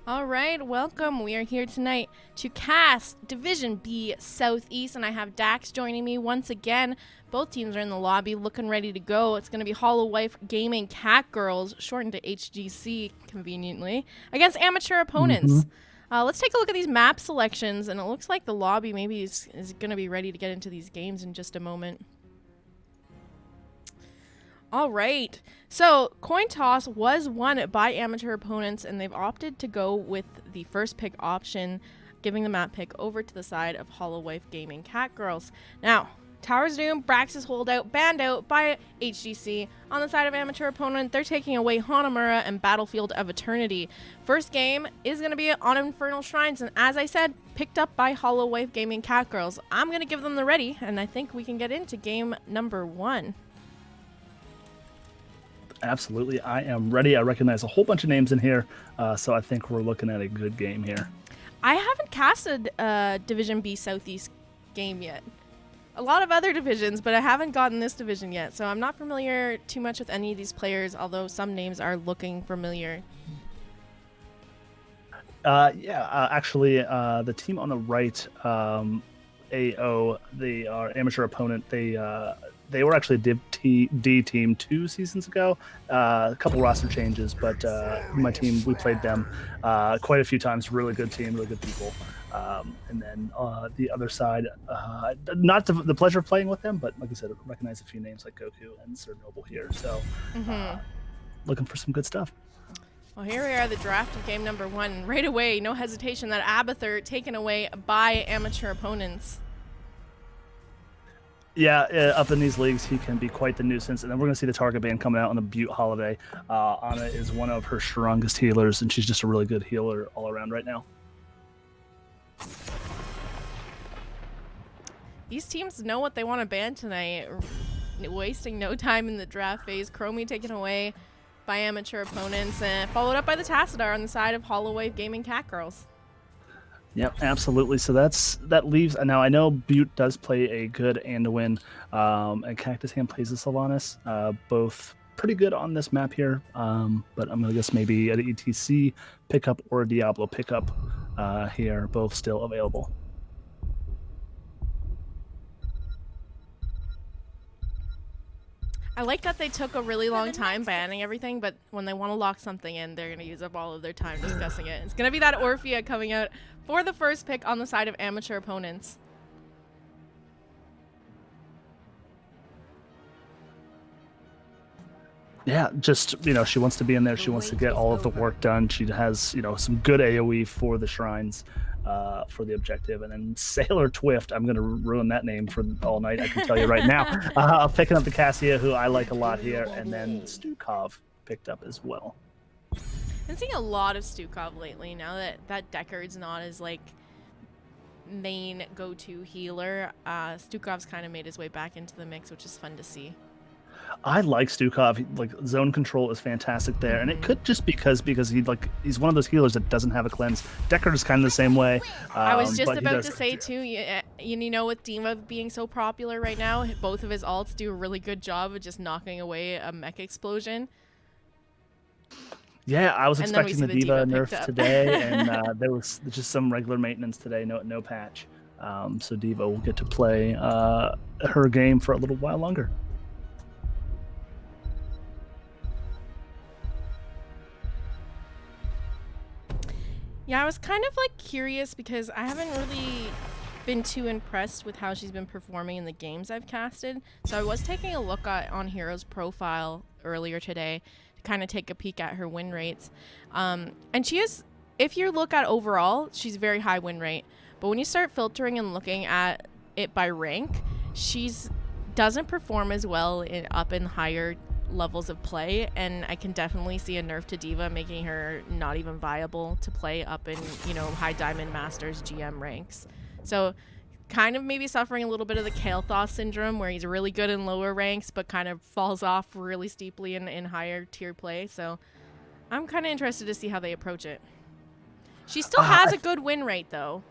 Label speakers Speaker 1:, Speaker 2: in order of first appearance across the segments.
Speaker 1: All right, welcome. We are here tonight to cast Division B Southeast, and I have Dax joining me once again. Both teams are in the lobby looking ready to go. It's going to be Holowife Gaming Catgirls, shortened to HGC conveniently, against amateur opponents. Let's take a look at these map selections, and it looks like the lobby maybe is going to be ready to get into these games in just a moment. All right, so coin toss was won by amateur opponents, and they've opted to go with the first pick option, giving the map pick over to the side of Holowife Gaming Catgirls. Now, Tower's Doom, Brax's Holdout, banned out by HGC. On the side of amateur opponent, they're taking away Hanamura and Battlefield of Eternity. First game is going to be on Infernal Shrines, and as I said, picked up by Holowife Gaming Catgirls. I'm going to give them the ready, and I think we can get into game number 1.
Speaker 2: Absolutely. I am ready. I recognize a whole bunch of names in here, so I think we're looking at a good game here.
Speaker 1: I haven't casted a Division B Southeast game yet. A lot of other divisions, but I haven't gotten this division yet, so I'm not familiar too much with any of these players, although some names are looking familiar.
Speaker 2: Actually, the team on the right, AO, our amateur opponent, they were actually a D team 2 seasons ago. A couple roster changes, but my team, we played them quite a few times. Really good team, really good people. And then the other side, not the pleasure of playing with them, but like I said, I recognize a few names like Goku and Sir Noble here. So looking for some good stuff.
Speaker 1: Well, here we are, the draft of game number 1. Right away, no hesitation, that Abathur taken away by amateur opponents.
Speaker 2: Yeah, up in these leagues, he can be quite the nuisance. And then we're going to see the target ban coming out on the Butte holiday. Anna is one of her strongest healers, and she's just a really good healer all around right now.
Speaker 1: These teams know what they want to ban tonight. Wasting no time in the draft phase. Chromie taken away by amateur opponents, and followed up by the Tassadar on the side of Holowife Gaming Catgirls.
Speaker 2: Yep, absolutely. So that leaves. Now I know Butte does play a good Anduin, and Cactus Hand plays a Sylvanas. Both pretty good on this map here, but I'm gonna guess maybe an ETC pickup or a Diablo pickup here, both still available.
Speaker 1: I like that they took a really long time banning everything, but when they want to lock something in, they're going to use up all of their time discussing it. It's going to be that Orphea coming out for the first pick on the side of amateur opponents.
Speaker 2: Yeah, just, she wants to be in there. She wants to get all of the work done. She has, some good AoE for the shrines, for the objective. And then Sailor Twift, I'm going to ruin that name for all night, I can tell you right now. Picking up the Cassia, who I like a lot here. And then Stukov picked up as well.
Speaker 1: I've been seeing a lot of Stukov lately now that Deckard's not his, main go-to healer. Stukov's kind of made his way back into the mix, which is fun to see.
Speaker 2: I like Stukov. Zone control is fantastic there, and it could just because he's one of those healers that doesn't have a cleanse. Deckard is kind of the same way.
Speaker 1: I was just about to say too. With D.Va being so popular right now, both of his alts do a really good job of just knocking away a mech explosion.
Speaker 2: Yeah, I was expecting the D.Va nerf today, and there was just some regular maintenance today. No patch. So D.Va will get to play her game for a little while longer.
Speaker 1: Yeah, I was kind of curious because I haven't really been too impressed with how she's been performing in the games I've casted. So I was taking a look on Hero's profile earlier today to kind of take a peek at her win rates. And she is, if you look at overall, she's very high win rate. But when you start filtering and looking at it by rank, she's doesn't perform as well up in higher levels of play, and I can definitely see a nerf to D.Va making her not even viable to play up in high diamond masters GM ranks. So kind of maybe suffering a little bit of the Kael'thas syndrome, where he's really good in lower ranks but kind of falls off really steeply in higher tier play. So I'm kind of interested to see how they approach it. She still has a good win rate though.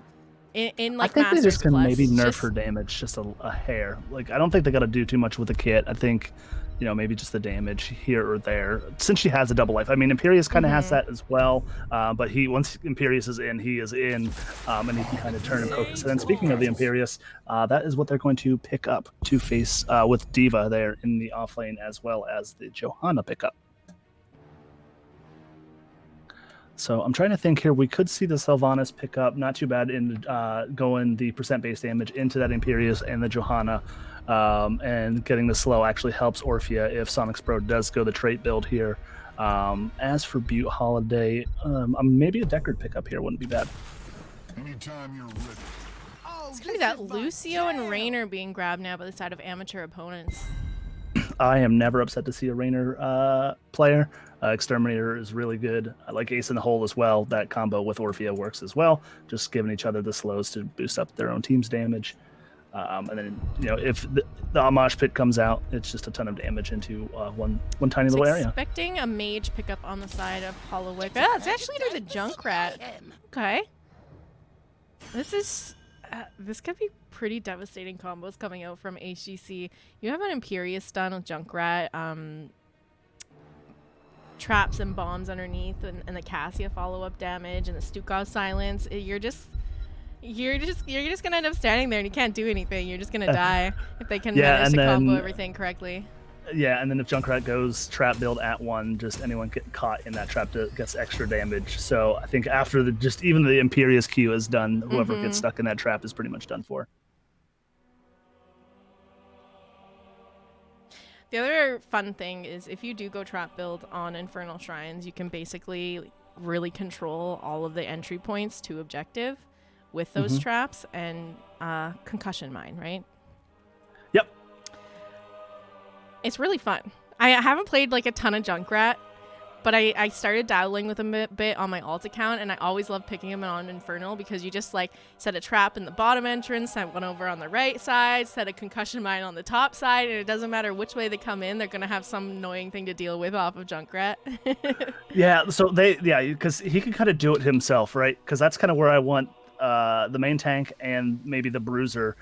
Speaker 1: I think
Speaker 2: Masters they just can maybe nerf her damage just a hair. I don't think they got to do too much with the kit. I think you know, maybe just the damage here or there, since she has a double life. I mean, Imperius kind of has that as well, but once Imperius is in, he is in, and he can kind of turn and focus. And then speaking of the Imperius, that is what they're going to pick up to face with D.Va there in the off lane, as well as the Johanna pickup. So I'm trying to think here. We could see the Sylvanas pick up, not too bad, in going the percent base damage into that Imperius and the Johanna, and getting the slow actually helps Orphea if Sonic's Pro does go the trait build here. As for Butte Holiday, maybe a Deckard pickup here wouldn't be bad.
Speaker 3: Anytime you're ready.
Speaker 1: It's gonna be that Lucio and Raynor being grabbed now by the side of amateur opponents.
Speaker 2: I am never upset to see a Raynor player. Exterminator is really good. I like Ace in the Hole as well. That combo with Orphea works as well, just giving each other the slows to boost up their own team's damage. And then, you know, if the Homage Pit comes out, it's just a ton of damage into one tiny little area.
Speaker 1: Expecting a mage pickup on the side of Holowife. Oh, it's actually there's a Junkrat. Okay. This could be pretty devastating combos coming out from HGC. You have an Imperius stun with Junkrat, traps and bombs underneath, and the Cassia follow-up damage, and the Stukov silence. You're just gonna end up standing there and you can't do anything. You're just gonna die if they can manage to combo everything correctly.
Speaker 2: Yeah, and then if Junkrat goes trap build at 1, just anyone get caught in that trap gets extra damage. So I think after even the Imperius Q is done, whoever gets stuck in that trap is pretty much done for.
Speaker 1: The other fun thing is if you do go trap build on Infernal Shrines, you can basically really control all of the entry points to objective with those traps and concussion mine, right?
Speaker 2: Yep.
Speaker 1: It's really fun. I haven't played like a ton of Junkrat, but I started dabbling with him a bit on my alt account, and I always love picking him on Infernal because you just like set a trap in the bottom entrance, set one over on the right side, set a concussion mine on the top side, and it doesn't matter which way they come in, they're gonna have some annoying thing to deal with off of Junkrat.
Speaker 2: Yeah, so because he can kind of do it himself, right? Because that's kind of where I want the main tank and maybe the bruiser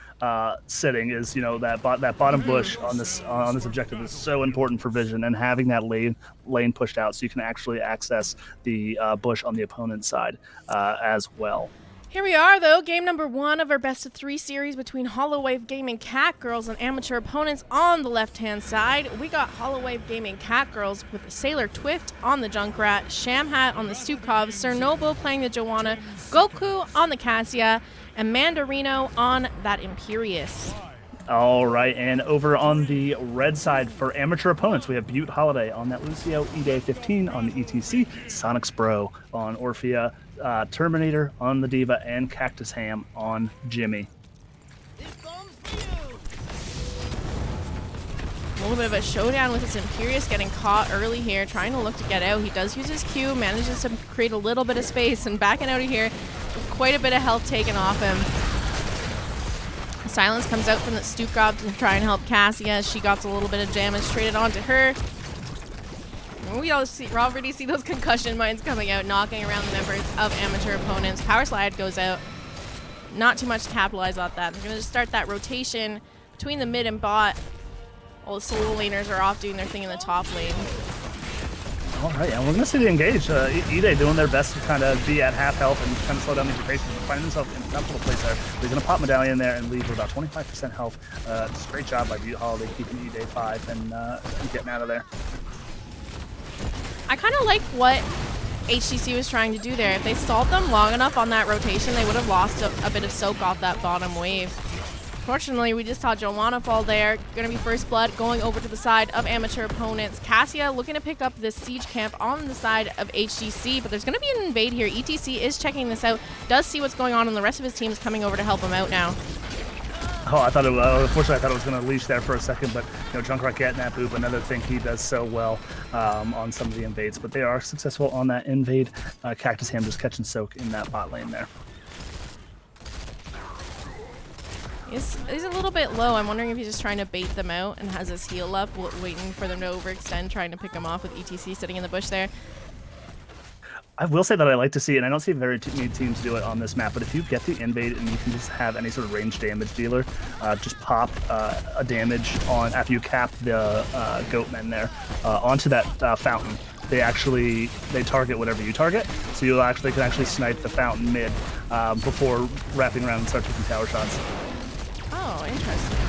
Speaker 2: sitting is, you know, that bottom bush on this objective is so important for vision, and having that lane pushed out so you can actually access the bush on the opponent's side as well.
Speaker 1: Here we are, though, game number 1 of our best of 3 series between Holowife Gaming Catgirls and amateur opponents on the left-hand side. We got Holowife Gaming Catgirls with Sailor Twift on the Junkrat, Shamhat on the Stukov, Cernobo playing the Joanna, Goku on the Cassia, and Mandarino on that Imperius.
Speaker 2: All right, and over on the red side for amateur opponents, we have Butte Holiday on that Lucio, E-Day 15 on the ETC, Sonic's Bro on Orphea, Terminator on the D.Va, and Cactus Ham on Jimmy.
Speaker 1: A little bit of a showdown with this Imperius getting caught early here, trying to look to get out. He does use his Q, manages to create a little bit of space, and backing out of here with quite a bit of health taken off him. Silence comes out from the Stukov to try and help Cassia. She got a little bit of damage traded onto her. And we already see those concussion mines coming out, knocking around the members of amateur opponents. Power slide goes out. Not too much to capitalize on that. They're going to just start that rotation between the mid and bot. All the solo laners are off doing their thing in the top lane.
Speaker 2: All right, and we're going to see the engage. E-Day doing their best to kind of be at half health and kind of slow down these rotations, but finding himself in a comfortable place there. He's going to pop Medallion there and leave with about 25% health. Just a great job by Butte Holiday keeping E-Day 5 and getting out of there.
Speaker 1: I kind of like what HTC was trying to do there. If they stalled them long enough on that rotation, they would have lost a bit of soak off that bottom wave. Fortunately, we just saw Joanna fall there. Going to be first blood going over to the side of amateur opponents. Cassia looking to pick up this siege camp on the side of HGC, but there's going to be an invade here. ETC is checking this out, does see what's going on, and the rest of his team is coming over to help him out now.
Speaker 2: Oh, unfortunately, I thought it was going to leash there for a second, but you know, Junkrat getting that boop, another thing he does so well on some of the invades, but they are successful on that invade. Cactus Ham just catching soak in that bot lane there.
Speaker 1: He's a little bit low. I'm wondering if he's just trying to bait them out and has his heal up, waiting for them to overextend, trying to pick him off with ETC sitting in the bush there.
Speaker 2: I will say that I like to see, and I don't see very many teams do it on this map, but if you get the invade and you can just have any sort of range damage dealer, just pop a damage on after you cap the goatmen there onto that fountain. They target whatever you target, so you can actually snipe the fountain mid before wrapping around and start taking tower shots.
Speaker 1: Oh, interesting.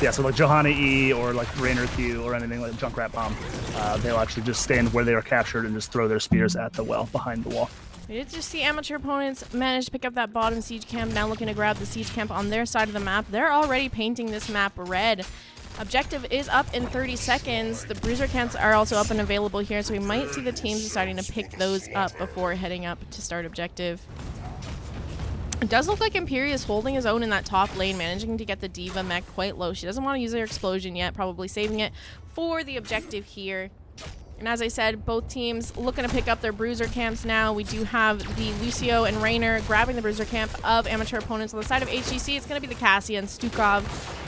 Speaker 2: Yeah, so like Johanna E or like Rainer Q or anything like Junkrat Bomb, they'll actually just stand where they are captured and just throw their spears at the well behind the wall.
Speaker 1: We did just see amateur opponents manage to pick up that bottom siege camp, now looking to grab the siege camp on their side of the map. They're already painting this map red. Objective is up in 30 seconds. The bruiser camps are also up and available here, so we might see the teams deciding to pick those up before heading up to start objective. It does look like Imperi is holding his own in that top lane, managing to get the D.Va mech quite low. She doesn't want to use her explosion yet, probably saving it for the objective here. And as I said, both teams looking to pick up their bruiser camps now. We do have the Lucio and Rainer grabbing the bruiser camp of amateur opponents. On the side of HGC, it's going to be the Cassia and Stukov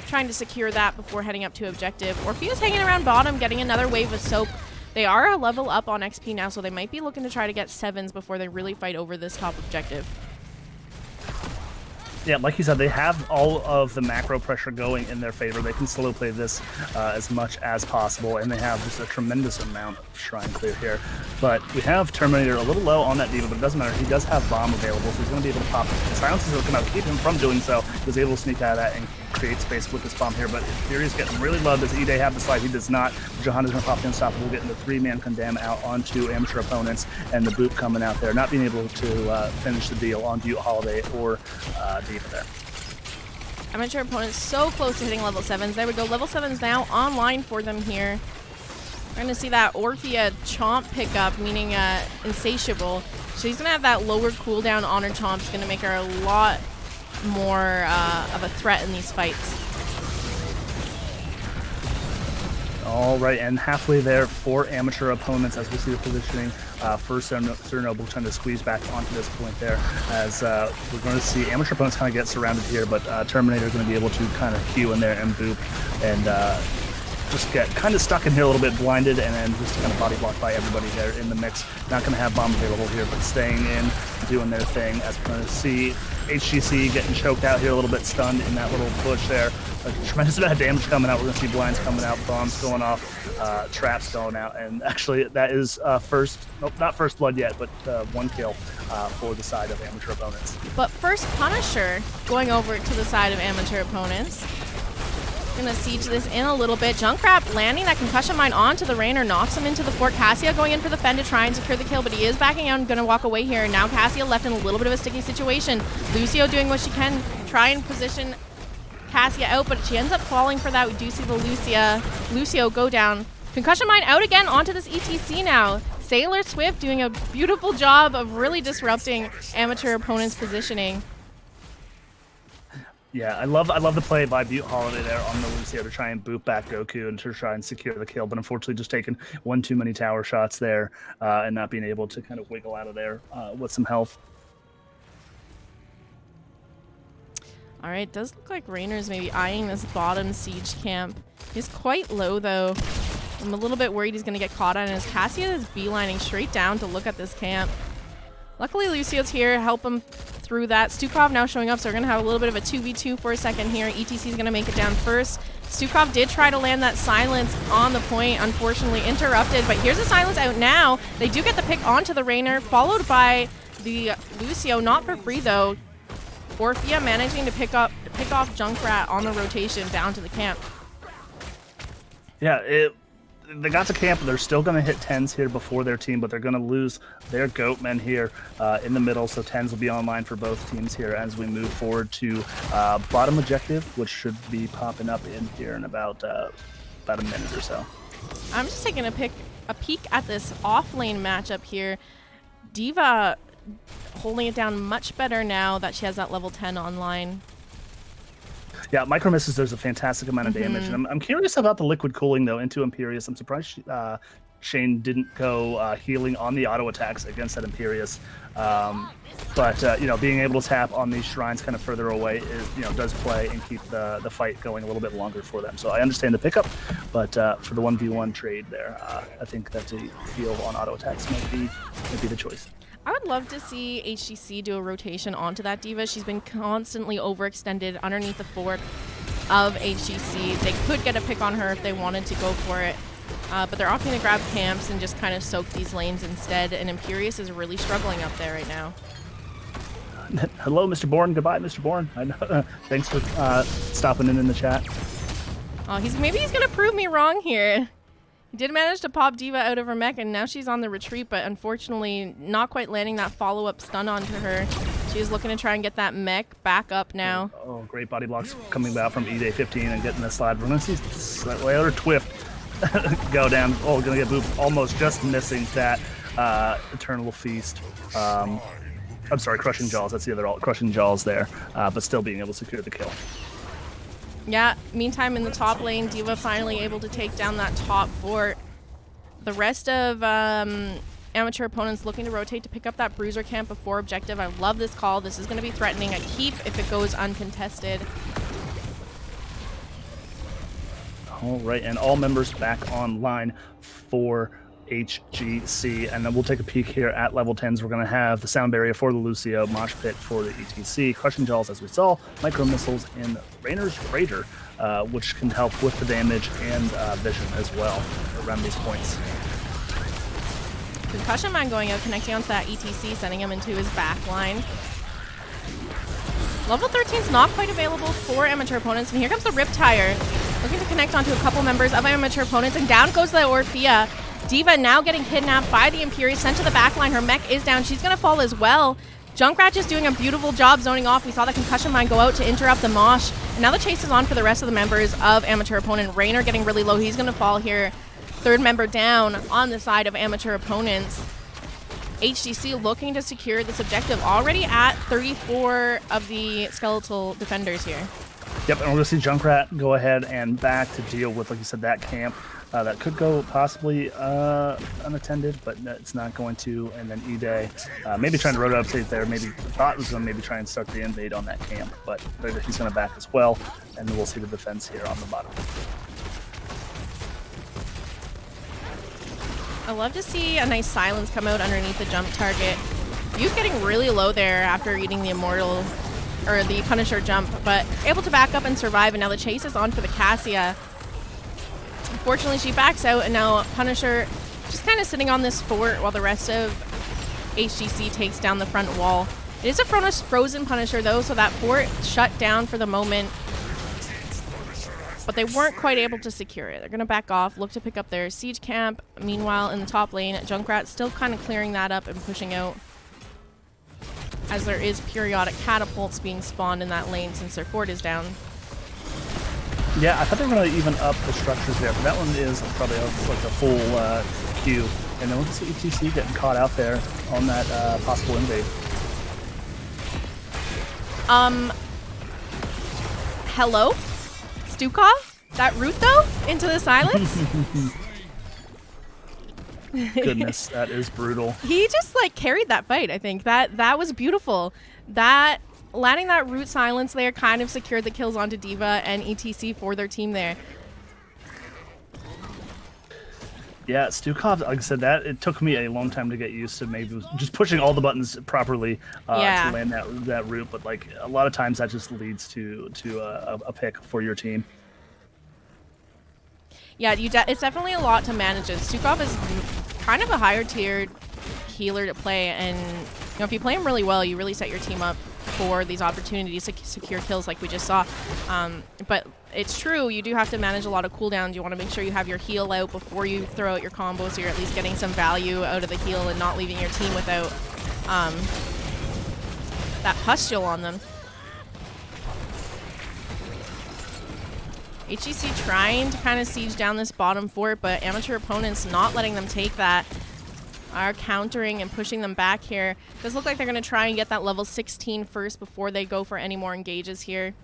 Speaker 1: trying to secure that before heading up to objective. Orpheus hanging around bottom, getting another wave of soap. They are a level up on XP now, so they might be looking to try to get 7s before they really fight over this top objective.
Speaker 2: Yeah, like you said, they have all of the macro pressure going in their favor. They can slow play this as much as possible, and they have just a tremendous amount of shrine clear here. But we have Terminator a little low on that D.Va, but it doesn't matter. He does have bomb available, so he's going to be able to pop it. The silences will come out, keep him from doing so. He was able to sneak out of that and create space with this bomb here, but Furious getting really low. Does E-Day have the slide? He does not. Johanna's going to pop the unstoppable, getting the 3-man condemn out onto amateur opponents, and the boot coming out there, not being able to finish the deal on Butte Holiday or D.Va there.
Speaker 1: Amateur opponents so close to hitting level 7s. There we go. Level 7s now online for them here. We're going to see that Orphea Chomp pickup, meaning Insatiable. She's going to have that lower cooldown on her Chomp. It's going to make her a lot more of a threat in these fights.
Speaker 2: All right, and halfway there for amateur opponents as we see the positioning. First, Sir Noble trying to squeeze back onto this point there as we're going to see amateur opponents kind of get surrounded here, but Terminator is going to be able to kind of queue in there and boop and just get kind of stuck in here a little bit blinded and then just kind of body blocked by everybody there in the mix. Not going to have bomb available here, but staying in, doing their thing as we're going to see HGC getting choked out here a little bit, stunned in that little bush there. A tremendous amount of damage coming out. We're going to see blinds coming out, bombs going off, traps going out, and actually that is not first blood yet, but 1 kill for the side of amateur opponents.
Speaker 1: But first Punisher going over to the side of amateur opponents. Gonna siege this in a little bit. Junkrat landing that concussion mine onto the Rainer, knocks him into the fort. Cassia going in for the Fen to try and secure the kill, but he is backing out and gonna walk away here. Now Cassia left in a little bit of a sticky situation. Lucio doing what she can, try and position Cassia out, but she ends up falling for that. We do see the Lucio go down. Concussion mine out again onto this ETC now. Sailor Swift doing a beautiful job of really disrupting amateur opponents' positioning.
Speaker 2: Yeah, I love the play by Butte Holiday there on the Lucio to try and boot back Goku and to try and secure the kill, but unfortunately just taking one too many tower shots there and not being able to kind of wiggle out of there with some health.
Speaker 1: All right, does look like Rainer's maybe eyeing this bottom siege camp. He's quite low though. I'm a little bit worried he's going to get caught on as Cassia is beelining straight down to look at this camp. Luckily Lucio's here, help him through that. Stukov now showing up, so we're going to have a little bit of a 2v2 for a second here. ETC is going to make it down first. Stukov did try to land that silence on the point, unfortunately interrupted, but here's the silence out now. They do get the pick onto the Rainer, followed by the Lucio, not for free though. Orphea managing to pick off Junkrat on the rotation down to the camp.
Speaker 2: Yeah, they got to camp, and they're still going to hit 10s here before their team, but they're going to lose their goatmen here in the middle, so 10s will be online for both teams here as we move forward to bottom objective, which should be popping up in here in about a minute or so.
Speaker 1: I'm just taking a peek at this off-lane matchup here. D.Va holding it down much better now that she has that level 10 online.
Speaker 2: Yeah, micro misses, there's a fantastic amount of damage. And I'm curious about the liquid cooling, though, into Imperius. I'm surprised Shane didn't go healing on the auto attacks against that Imperius. But you know, being able to tap on these shrines kind of further away is, you know, does play and keep the fight going a little bit longer for them. So I understand the pickup, but for the 1v1 trade there, I think that to heal on auto attacks might be the choice.
Speaker 1: I would love to see HGC do a rotation onto that D.Va. She's been constantly overextended underneath the fort of HGC. They could get a pick on her if they wanted to go for it. But they're opting to grab camps and just kind of soak these lanes instead. And Imperius is really struggling up there right now.
Speaker 2: Hello, Mr. Bourne. Goodbye, Mr. Bourne. I know. Thanks for stopping in the chat.
Speaker 1: Oh, maybe he's going to prove me wrong here. He did manage to pop D.Va out of her mech, and now she's on the retreat, but unfortunately not quite landing that follow-up stun onto her. She's looking to try and get that mech back up now.
Speaker 2: Oh, great body blocks coming out from E-Day 15 and getting the slide. We're going to see Slayer Twift go down. Oh, going to get booped. Almost just missing that Eternal Feast. I'm sorry, Crushing Jaws. That's the other Crushing Jaws there, but still being able to secure the kill.
Speaker 1: Yeah, meantime in the top lane, D.Va finally able to take down that top fort. The rest of amateur opponents looking to rotate to pick up that bruiser camp before objective. I love this call. This is going to be threatening a keep if it goes uncontested.
Speaker 2: All right, and all members back online for HGC, and then we'll take a peek here at level 10s. We're going to have the sound barrier for the Lucio, Mosh Pit for the ETC, Crushing Jaws as we saw, Micro Missiles in Rainer's Raider, which can help with the damage and vision as well around these points.
Speaker 1: Concussion Mine going out, connecting onto that ETC, sending him into his back line. Level 13 is not quite available for amateur opponents, and here comes the Riptire, looking to connect onto a couple members of amateur opponents, and down goes the Orphea. D.Va now getting kidnapped by the Imperius, sent to the backline. Her mech is down. She's going to fall as well. Junkrat just doing a beautiful job zoning off. We saw the Concussion Mine go out to interrupt the Mosh. And now the chase is on for the rest of the members of amateur opponent. Raynor getting really low. He's going to fall here. Third member down on the side of amateur opponents. HGC looking to secure this objective. Already at 34 of the skeletal defenders here.
Speaker 2: Yep, and we're going to see Junkrat go ahead and back to deal with, like you said, that camp. That could go possibly unattended, but it's not going to. And then E-Day maybe trying to road update there. Maybe thought was going to maybe try and start the invade on that camp, but he's going to back as well. And then we'll see the defense here on the bottom.
Speaker 1: I love to see a nice silence come out underneath the jump target. Youth getting really low there after eating the Immortal, or the Punisher jump, but able to back up and survive. And now the chase is on for the Cassia. Unfortunately, she backs out, and now Punisher just kind of sitting on this fort while the rest of HGC takes down the front wall. It is a frozen Punisher, though, so that fort shut down for the moment. But they weren't quite able to secure it. They're going to back off, look to pick up their siege camp. Meanwhile, in the top lane, Junkrat still kind of clearing that up and pushing out, as there is periodic catapults being spawned in that lane since their fort is down.
Speaker 2: Yeah, I thought they were going to even up the structures there, but that one is probably like a full queue. And then we'll see ETC getting caught out there on that possible invade.
Speaker 1: Hello? Stukov? That root, though? Into the silence?
Speaker 2: Goodness, that is brutal.
Speaker 1: He just, like, carried that fight, I think. That was beautiful. Landing that root silence there kind of secured the kills onto D.Va and ETC for their team there.
Speaker 2: Yeah, Stukov, like I said, it took me a long time to get used to maybe just pushing all the buttons properly to land that root, but like a lot of times that just leads to a pick for your team.
Speaker 1: Yeah, it's definitely a lot to manage. Stukov is kind of a higher tiered healer to play, and if you play him really well, you really set your team up for these opportunities to secure kills like we just saw. But it's true, you do have to manage a lot of cooldowns. You want to make sure you have your heal out before you throw out your combo, so you're at least getting some value out of the heal and not leaving your team without that pustule on them. HGC trying to kind of siege down this bottom fort, but amateur opponents not letting them take that. Are countering and pushing them back here. Does look like they're going to try and get that level 16 first before they go for any more engages here.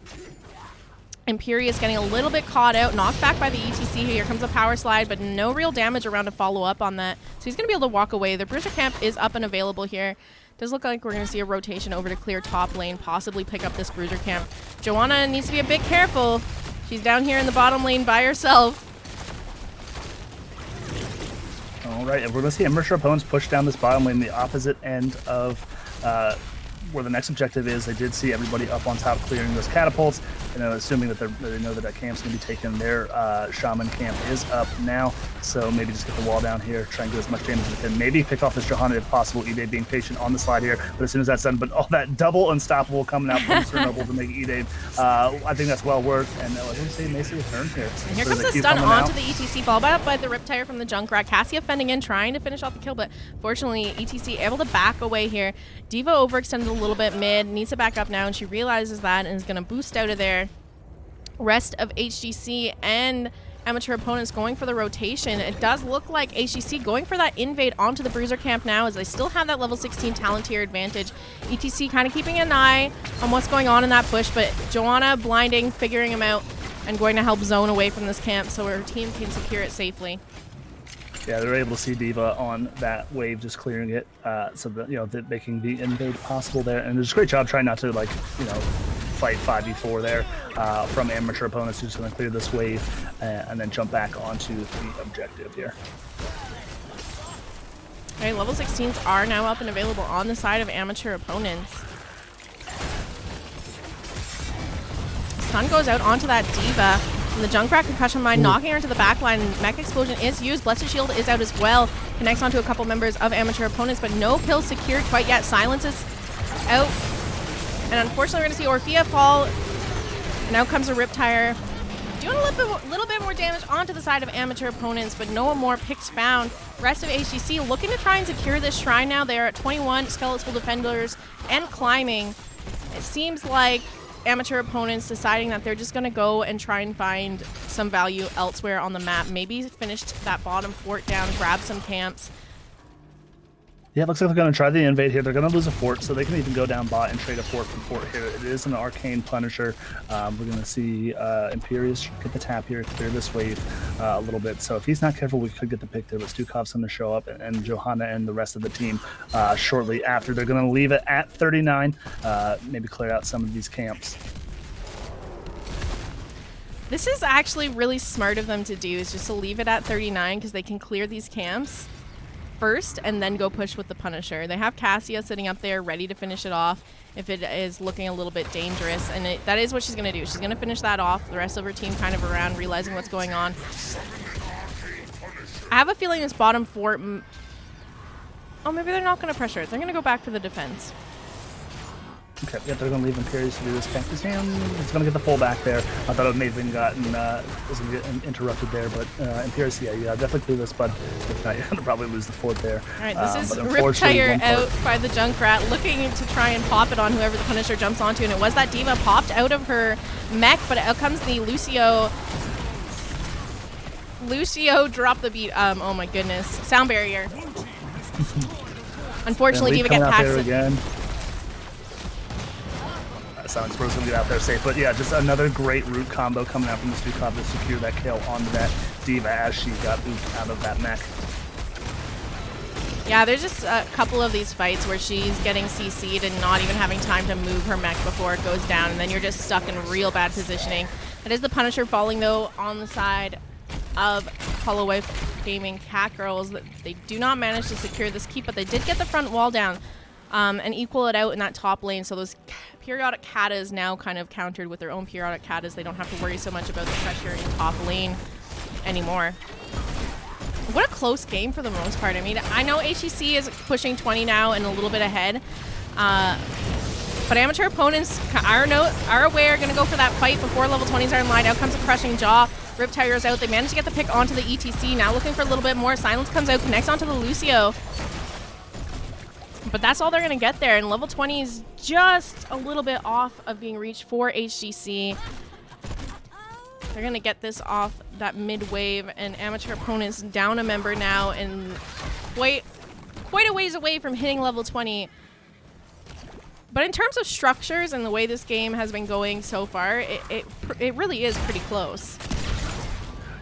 Speaker 1: Imperius getting a little bit caught out, knocked back by the ETC. Here comes a power slide, but no real damage around to follow up on that. So he's going to be able to walk away. The Bruiser camp is up and available here. Does look like we're going to see a rotation over to clear top lane, possibly pick up this Bruiser camp. Joanna needs to be a bit careful. She's down here in the bottom lane by herself.
Speaker 2: All right, and we're going to see amateur opponents push down this bottom lane, the opposite end of where the next objective is. They did see everybody up on top clearing those catapults, and assuming that they know that that camp's going to be taken. Their shaman camp is up now, so maybe just get the wall down here, try and get as much damage as they can. Maybe pick off this Johanna if possible. Ide being patient on the slide here, but as soon as that's done, but all that double unstoppable coming out from Sir Noble to make Ide, I think that's well worth. And I would say Macy returns here.
Speaker 1: And here comes the stun onto the ETC, followed by the Riptire from the Junkrat. Cassia fending in, trying to finish off the kill, but fortunately ETC able to back away here. D.Va overextended a little bit mid, needs to back up now, and she realizes that and is going to boost out of there. Rest of HGC and amateur opponents going for the rotation. It does look like HGC going for that invade onto the Bruiser camp now, as they still have that level 16 talent tier advantage. ETC kind of keeping an eye on what's going on in that push, but Joanna blinding, figuring him out, and going to help zone away from this camp so her team can secure it safely.
Speaker 2: Yeah, they're able to see D.Va on that wave, just clearing it, so that, that making the invade possible there. And there's a great job trying not to, fight 5v4 there from amateur opponents who's going to clear this wave and then jump back onto the objective here.
Speaker 1: All right, level 16s are now up and available on the side of amateur opponents. Stun goes out onto that D.Va. And the Junkrat concussion mine knocking her into the back line. Mech explosion is used. Blessed Shield is out as well. Connects onto a couple members of amateur opponents, but no kills secured quite yet. Silence is out. And unfortunately, we're going to see Orphea fall. And out comes a Riptire. Doing a little bit more damage onto the side of amateur opponents, but no more picks found. Rest of HGC looking to try and secure this shrine now. They are at 21 skeletal defenders and climbing. It seems like amateur opponents deciding that they're just going to go and try and find some value elsewhere on the map. Maybe finish that bottom fort down, grab some camps.
Speaker 2: Yeah, it looks like they're going to try the invade here. They're going to lose a fort, so they can even go down bot and trade a fort for fort here. It is an arcane Punisher. We're going to see Imperius get the tap here, clear this wave a little bit. So if he's not careful, we could get the pick there, but Stukov's going to show up, and Johanna and the rest of the team shortly after. They're going to leave it at 39, maybe clear out some of these camps.
Speaker 1: This is actually really smart of them to do, is just to leave it at 39 because they can clear these camps first and then go push with the Punisher. They have Cassia sitting up there ready to finish it off if it is looking a little bit dangerous, and that is what she's going to do. She's going to finish that off. The rest of her team kind of around, realizing what's going on. I have a feeling this bottom fort... Oh, maybe they're not going to pressure it. They're going to go back for the defense.
Speaker 2: Okay, yeah, they're going to leave Imperius to do this. Cactus Ham is going to get the full back there. I thought it may have been was going to get interrupted there, but Imperius, yeah, definitely clear this, but if not, you're going to probably lose the fort there.
Speaker 1: All right, this is Riptire out by the Junkrat, looking to try and pop it on whoever the Punisher jumps onto, and it was that D.Va popped out of her mech, but out comes the Lucio. Lucio dropped the beat. Oh my goodness. Sound barrier. Unfortunately, D.Va get past it.
Speaker 2: Sounds going to get out there safe, but yeah, just another great root combo coming out from the Stukov to secure that kill onto that D.Va as she got oofed out of that mech.
Speaker 1: Yeah, there's just a couple of these fights where she's getting CC'd and not even having time to move her mech before it goes down, and then you're just stuck in real bad positioning. It is the Punisher falling, though, on the side of Holowife Gaming Catgirls. They do not manage to secure this keep, but they did get the front wall down and equal it out in that top lane, so those periodic katas now kind of countered with their own periodic katas. They don't have to worry so much about the pressure in top lane anymore. What a close game for the most part. I mean, I know HEC is pushing 20 now and a little bit ahead, but amateur opponents are aware, going to go for that fight before level 20s are in line. Out comes a crushing jaw. Riptire's out. They managed to get the pick onto the ETC. Now looking for a little bit more. Silence comes out, connects onto the Lucio. But that's all they're going to get there, and level 20 is just a little bit off of being reached for HGC. They're going to get this off that mid-wave, and amateur opponents down a member now and quite a ways away from hitting level 20. But in terms of structures and the way this game has been going so far, it really is pretty close.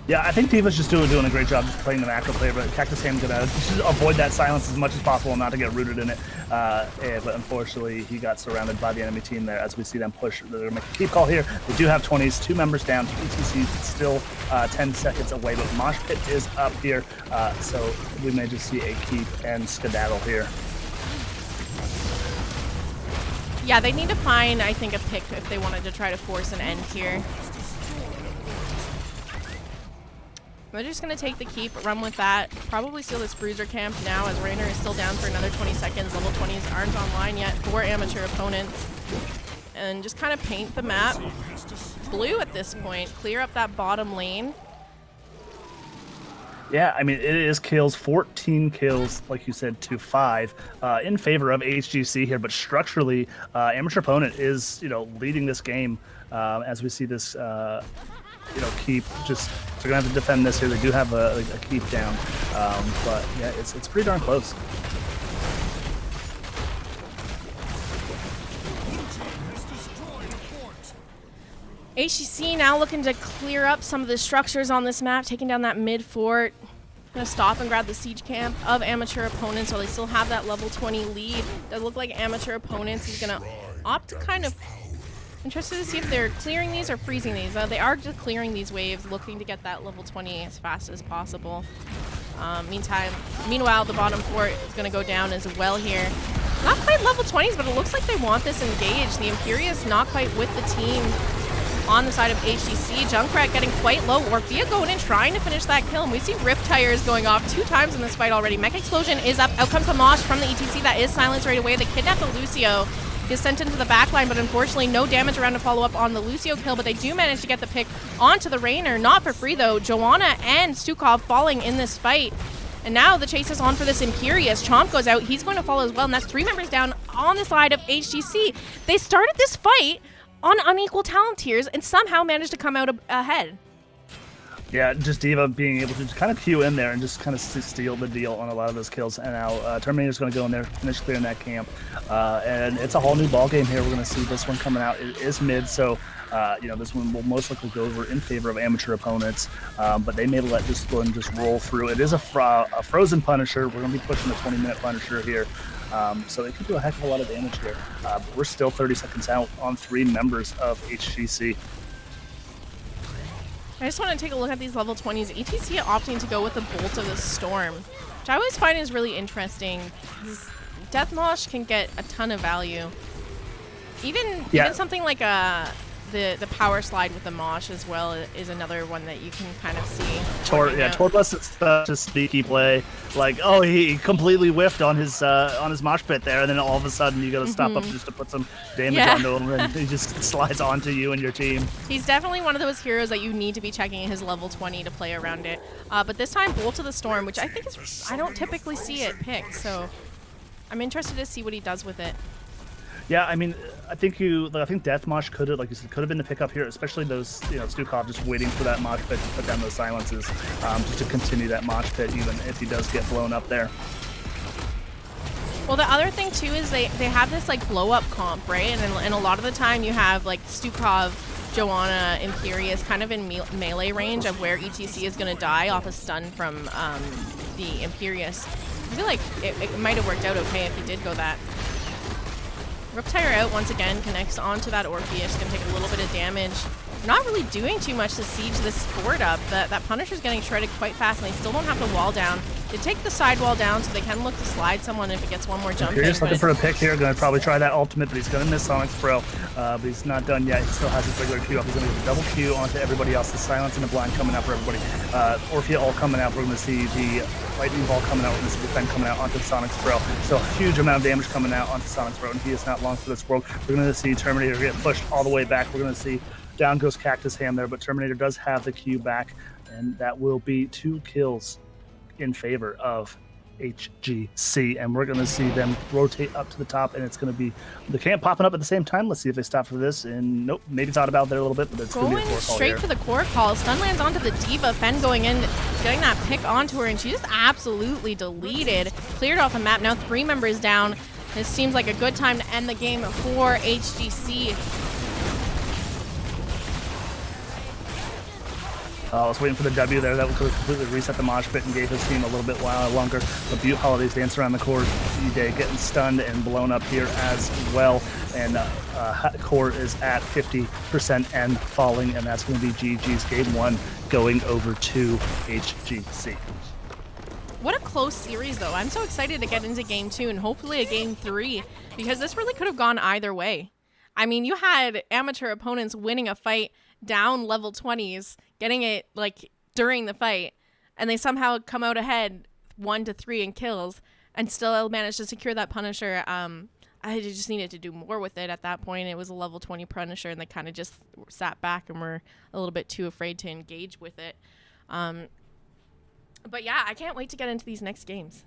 Speaker 2: Yeah, I think Diva's just doing a great job just playing the macro player, but Cactus Ham's gonna just avoid that silence as much as possible and not to get rooted in it. But unfortunately, he got surrounded by the enemy team there as we see them push. They're gonna make a keep call here. They do have 20s, 2 members down. ETC still 10 seconds away, but Mosh Pit is up here, so we may just see a keep and skedaddle here.
Speaker 1: Yeah, they need to find, I think, a pick if they wanted to try to force an end here. They're just going to take the keep, run with that, probably steal this bruiser camp now as Rainer is still down for another 20 seconds. Level 20s aren't online yet for amateur opponents. And just kind of paint the map blue at this point. Clear up that bottom lane.
Speaker 2: Yeah, I mean, it is kills, 14 kills, like you said, to 5 in favor of HGC here. But structurally, amateur opponent is, leading this game as we see this, keep just, they're going to have to defend this here. They do have a keep down, but yeah, it's pretty darn close.
Speaker 1: HGC now looking to clear up some of the structures on this map, taking down that mid fort. Gonna stop and grab the siege camp of amateur opponents while they still have that level 20 lead. Does look like amateur opponents is gonna opt to kind of... Interested to see if they're clearing these or freezing these. They are just clearing these waves, looking to get that level 20 as fast as possible. Meanwhile, the bottom fort is gonna go down as well here. Not quite level 20s, but it looks like they want this engaged. The Imperious not quite with the team on the side of HGC. Junkrat getting quite low. Orphea going in, trying to finish that kill. And we see Rip Tires going off 2 times in this fight already. Mech Explosion is up. Out comes the Mosh from the ETC. That is silenced right away. They kidnap the Lucio. Is sent into the backline, but unfortunately no damage around to follow up on the Lucio kill, but they do manage to get the pick onto the Rainer. Not for free, though. Joanna and Stukov falling in this fight. And now the chase is on for this Imperious. Chomp goes out. He's going to follow as well, and that's 3 members down on the side of HGC. They started this fight on unequal talent tiers and somehow managed to come out ahead.
Speaker 2: Yeah, just Diva being able to just kind of queue in there and just kind of steal the deal on a lot of those kills. And now Terminator's going to go in there, finish clearing that camp. And it's a whole new ball game here. We're going to see this one coming out. It is mid, so this one will most likely go over in favor of amateur opponents. But they may let this one just roll through. It is a frozen Punisher. We're going to be pushing the 20-minute Punisher here. So it could do a heck of a lot of damage here. But we're still 30 seconds out on 3 members of HGC.
Speaker 1: I just want to take a look at these level 20s. ETC opting to go with the Bolt of the Storm, which I always find is really interesting. Death Mosh can get a ton of value. Even something like the power slide with the Mosh as well is another one that you can kind of see.
Speaker 2: Torbus is such a sneaky play. Like, oh, he completely whiffed on his Mosh Pit there, and then all of a sudden you got to stop up just to put some damage onto him, and he just slides onto you and your team.
Speaker 1: He's definitely one of those heroes that you need to be checking his level 20 to play around it. But this time, Bolt of the Storm, which I think is, I don't typically see it picked, so I'm interested to see what he does with it.
Speaker 2: Yeah, I mean, I think Death Mosh could have, like you said, could have been the pickup here, especially those, Stukov just waiting for that Mosh Pit to put down those silences, just to continue that Mosh Pit, even if he does get blown up there.
Speaker 1: Well, the other thing too is they have this like blow up comp, right? And a lot of the time you have like Stukov, Joanna, Imperious kind of in melee range of where ETC is going to die off a stun from the Imperious. I feel like it might have worked out okay if he did go that. Riptire out once again, connects onto that Orpheus, gonna take a little bit of damage. Not really doing too much to siege this fort up. That Punisher's getting shredded quite fast, and they still don't have the wall down. They take the side wall down, so they can look to slide someone if it gets one more jump in.
Speaker 2: He's looking for a pick here, gonna probably try that ultimate, but he's gonna miss Sonic's Pro. But he's not done yet. He still has his regular Q up. He's gonna get a double Q onto everybody else. The silence and the blind coming out for everybody. Orphea all coming out. We're gonna see the lightning ball coming out. We're gonna see the defend coming out onto Sonic's Pro. So a huge amount of damage coming out onto Sonic's Pro, and he is not long for this world. We're gonna see Terminator get pushed all the way back. We're gonna see down goes Cactus Ham there, but Terminator does have the Q back, and that will be 2 kills in favor of HGC, and we're going to see them rotate up to the top, and it's going to be the camp popping up at the same time. Let's see if they stop for this, and nope, maybe thought about there a little bit, but it's going to be a core call
Speaker 1: straight
Speaker 2: here.
Speaker 1: For the core call. Stun lands onto the Diva. Fen going in, getting that pick onto her, and she just absolutely deleted. Cleared off the map. Now 3 members down. This seems like a good time to end the game for HGC.
Speaker 2: I was waiting for the W there. That would completely reset the mosh pit and gave his team a little bit longer. But Butte Holiday's dance around the core. E-Day getting stunned and blown up here as well. And core is at 50% and falling. And that's going to be GG's game 1 going over to HGC.
Speaker 1: What a close series, though. I'm so excited to get into game 2 and hopefully a game 3 because this really could have gone either way. I mean, you had amateur opponents winning a fight down level 20s, getting it like during the fight, and they somehow come out ahead 1-3 in kills and still managed to secure that Punisher. I just needed to do more with it at that point. It was a level 20 Punisher, and they kind of just sat back and were a little bit too afraid to engage with it. But yeah, I can't wait to get into these next games.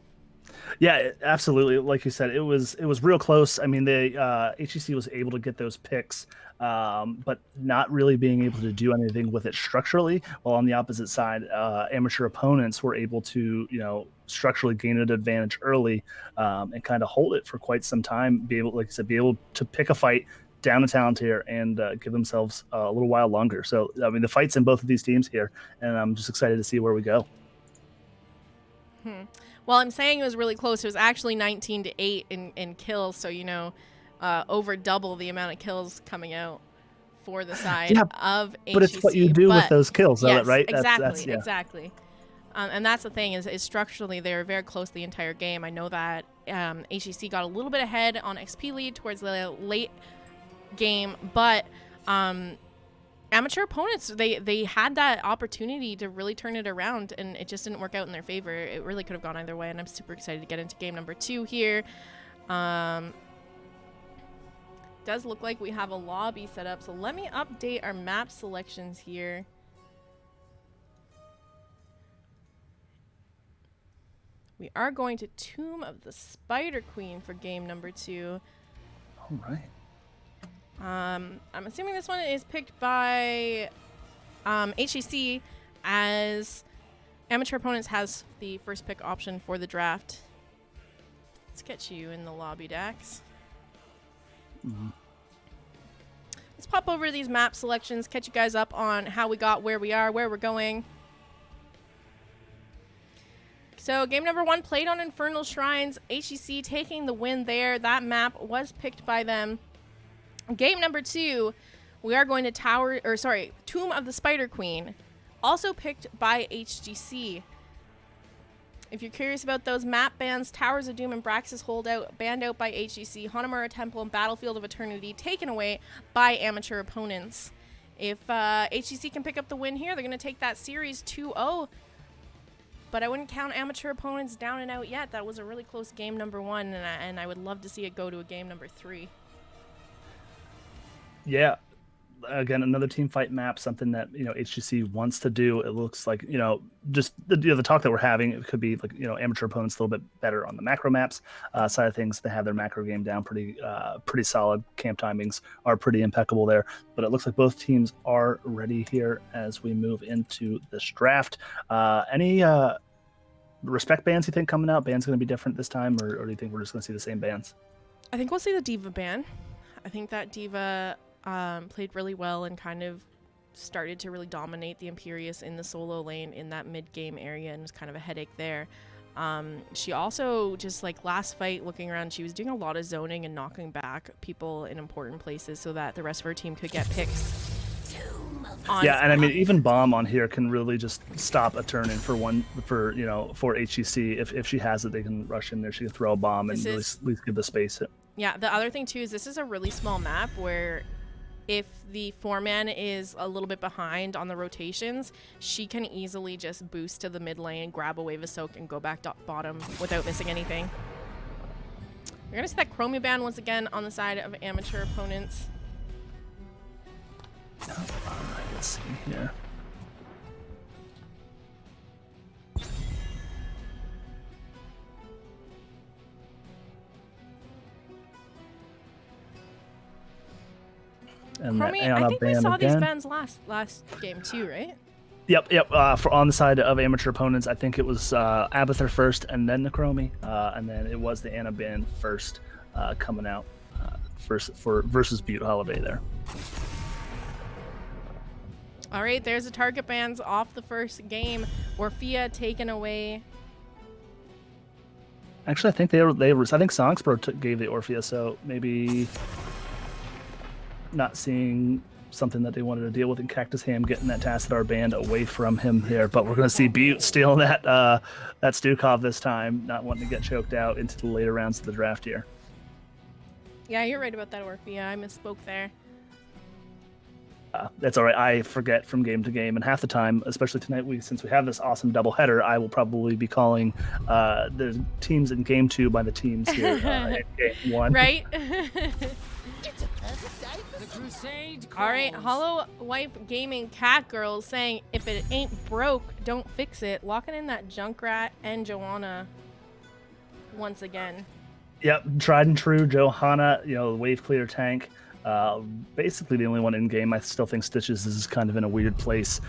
Speaker 2: Yeah, absolutely. Like you said, it was real close. I mean, the HEC was able to get those picks, but not really being able to do anything with it structurally. While on the opposite side, amateur opponents were able to, structurally gain an advantage early and kind of hold it for quite some time. Be able, like I said, be able to pick a fight down a talent here and give themselves a little while longer. So, I mean, the fight's in both of these teams here, and I'm just excited to see where we go.
Speaker 1: Well, I'm saying it was really close. It was actually 19-8 in kills, so over double the amount of kills coming out for the side of HEC.
Speaker 2: But it's what you do with those kills,
Speaker 1: yes,
Speaker 2: right?
Speaker 1: Exactly, exactly. And that's the thing is structurally they were very close the entire game. I know that HEC got a little bit ahead on XP lead towards the late game, but amateur opponents, they had that opportunity to really turn it around, and it just didn't work out in their favor. It really could have gone either way, and I'm super excited to get into game number 2 here. Does look like we have a lobby set up, so let me update our map selections here. We are going to Tomb of the Spider Queen for game number 2.
Speaker 2: All right.
Speaker 1: I'm assuming this one is picked by HEC, as amateur opponents has the first pick option for the draft. Let's get you in the lobby, Dax. Let's pop over these map selections, catch you guys up on how we got where we are, where we're going. So game number 1 played on Infernal Shrines, HEC taking the win there. That map was picked by them. Game number 2, we are going to Tomb of the Spider Queen, also picked by HGC. If you're curious about those map bans, Towers of Doom and Braxis Holdout banned out by HGC, Hanamura Temple and Battlefield of Eternity taken away by amateur opponents. If HGC can pick up the win here, they're going to take that series 2-0. But I wouldn't count amateur opponents down and out yet. That was a really close game number 1, and I would love to see it go to a game number 3.
Speaker 2: Yeah, again, another team fight map, something that HGC wants to do. It looks like just the talk that we're having. It could be like amateur opponents a little bit better on the macro maps side of things. They have their macro game down pretty solid. Camp timings are pretty impeccable there. But it looks like both teams are ready here as we move into this draft. Any respect bans you think coming out? Bands going to be different this time, or do you think we're just going to see the same bands?
Speaker 1: I think we'll see the Diva ban. I think that Diva played really well and kind of started to really dominate the Imperius in the solo lane in that mid-game area and was kind of a headache there. She also, just like last fight, looking around, she was doing a lot of zoning and knocking back people in important places so that the rest of her team could get picks.
Speaker 2: Yeah, and I mean, even Bomb on here can really just stop a turn in for HEC. If she has it, they can rush in there. She can throw a bomb and really at least give the space.
Speaker 1: Yeah, the other thing too is this is a really small map where if the 4-man is a little bit behind on the rotations, she can easily just boost to the mid lane, grab a wave of soak, and go back bottom without missing anything. We're going to see that Chromie ban once again on the side of amateur opponents.
Speaker 2: All right, let's see here. And
Speaker 1: Chromie, I think we saw these bans last game too, right?
Speaker 2: Yep. For on the side of amateur opponents, I think it was Abathur first, and then the Chromie, and then it was the Anna ban first coming out versus Butte Holiday there.
Speaker 1: All right, there's the target bans off the first game. Orphea taken away.
Speaker 2: Actually, I think I think Sonic's Pro gave the Orphea, so maybe not seeing something that they wanted to deal with in Cactus Ham getting that Tassadar band away from him here. But we're going to see Butte stealing that Stukov this time, not wanting to get choked out into the later rounds of the draft here.
Speaker 1: Yeah, you're right about that, Orphea. I misspoke there.
Speaker 2: That's all right. I forget from game to game, and half the time, especially tonight, since we have this awesome doubleheader, I will probably be calling the teams in game 2 by the teams here in game 1.
Speaker 1: Right?
Speaker 4: The crusade calls.
Speaker 1: All right, Holowife Gaming Catgirls saying if it ain't broke, don't fix it. Locking in that Junkrat and Joanna once again.
Speaker 2: Yep, tried and true Johanna, wave clear tank. Basically the only one in game. I still think Stitches is kind of in a weird place,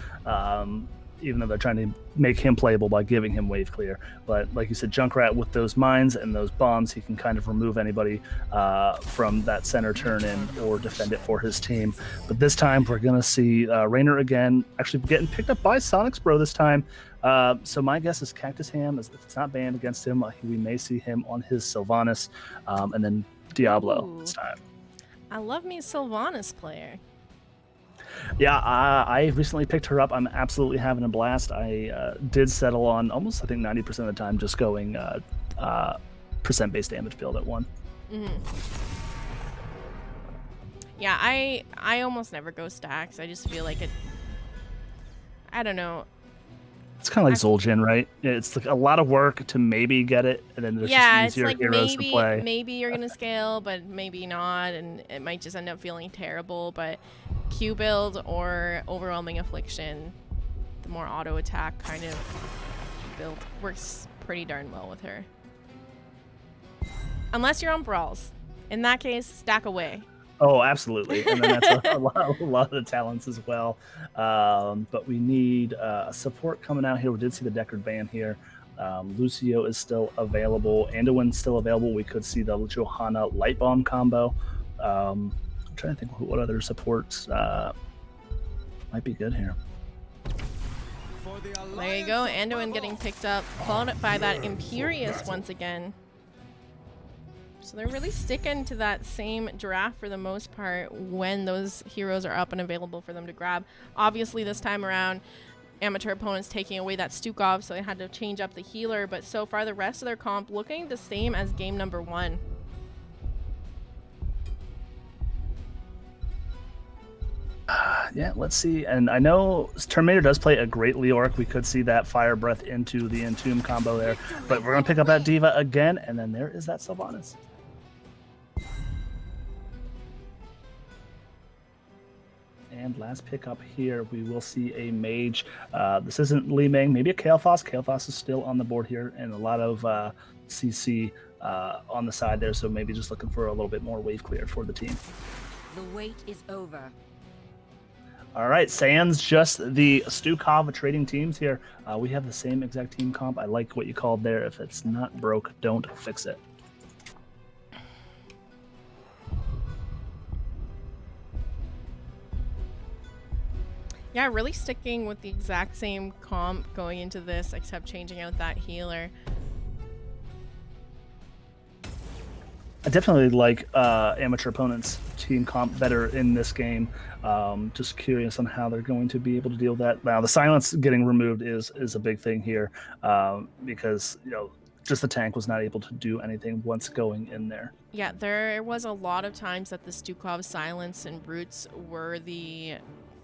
Speaker 2: even though they're trying to make him playable by giving him wave clear. But like you said, Junkrat with those mines and those bombs, he can kind of remove anybody from that center turn in or defend it for his team. But this time we're going to see Raynor again actually getting picked up by Sonic's Bro this time. So my guess is Cactus Ham, if it's not banned against him, we may see him on his Sylvanas, and then Diablo this time.
Speaker 1: I love me a Sylvanas player.
Speaker 2: Yeah, I recently picked her up. I'm absolutely having a blast. I did settle on almost, I think, 90% of the time just going percent base damage build at 1.
Speaker 1: Yeah, I almost never go stacks. I just feel like it. I don't know.
Speaker 2: It's kind of like Zul'jin, right? It's like a lot of work to maybe get it, and then there's just easier
Speaker 1: it's like
Speaker 2: heroes to play.
Speaker 1: maybe you're gonna scale, but maybe not, and it might just end up feeling terrible. But Q build or overwhelming affliction, the more auto attack kind of build works pretty darn well with her. Unless you're on brawls, in that case, stack away.
Speaker 2: Oh, absolutely, and then that's a lot of the talents as well. But we need support coming out here. We did see the Deckard ban here. Lucio is still available. Anduin's still available. We could see the Johanna Light Bomb combo. I'm trying to think what other supports might be good here.
Speaker 1: There you go, Anduin getting picked up, followed by that Imperious once again. So they're really sticking to that same draft for the most part when those heroes are up and available for them to grab. Obviously this time around, amateur opponents taking away that Stukov, so they had to change up the healer, but so far the rest of their comp looking the same as game number 1.
Speaker 2: Yeah, let's see. And I know Terminator does play a great Leoric. We could see that Fire Breath into the Entomb combo there. But we're going to pick up that Diva again, and then there is that Sylvanas. And last pickup here, we will see a Mage. This isn't Li Ming, maybe a Kael'thas. Kael'thas is still on the board here, and a lot of CC on the side there, so maybe just looking for a little bit more wave clear for the team.
Speaker 4: The wait is over.
Speaker 2: All right, sans just the Stukov trading teams here. We have the same exact team comp. I like what you called there. If it's not broke, don't fix it.
Speaker 1: Yeah, really sticking with the exact same comp going into this, except changing out that healer.
Speaker 2: I definitely like amateur opponents' team comp better in this game. Just curious on how they're going to be able to deal with that. Now, the silence getting removed is a big thing here because, just the tank was not able to do anything once going in there.
Speaker 1: Yeah, there was a lot of times that the Stukov silence and roots were the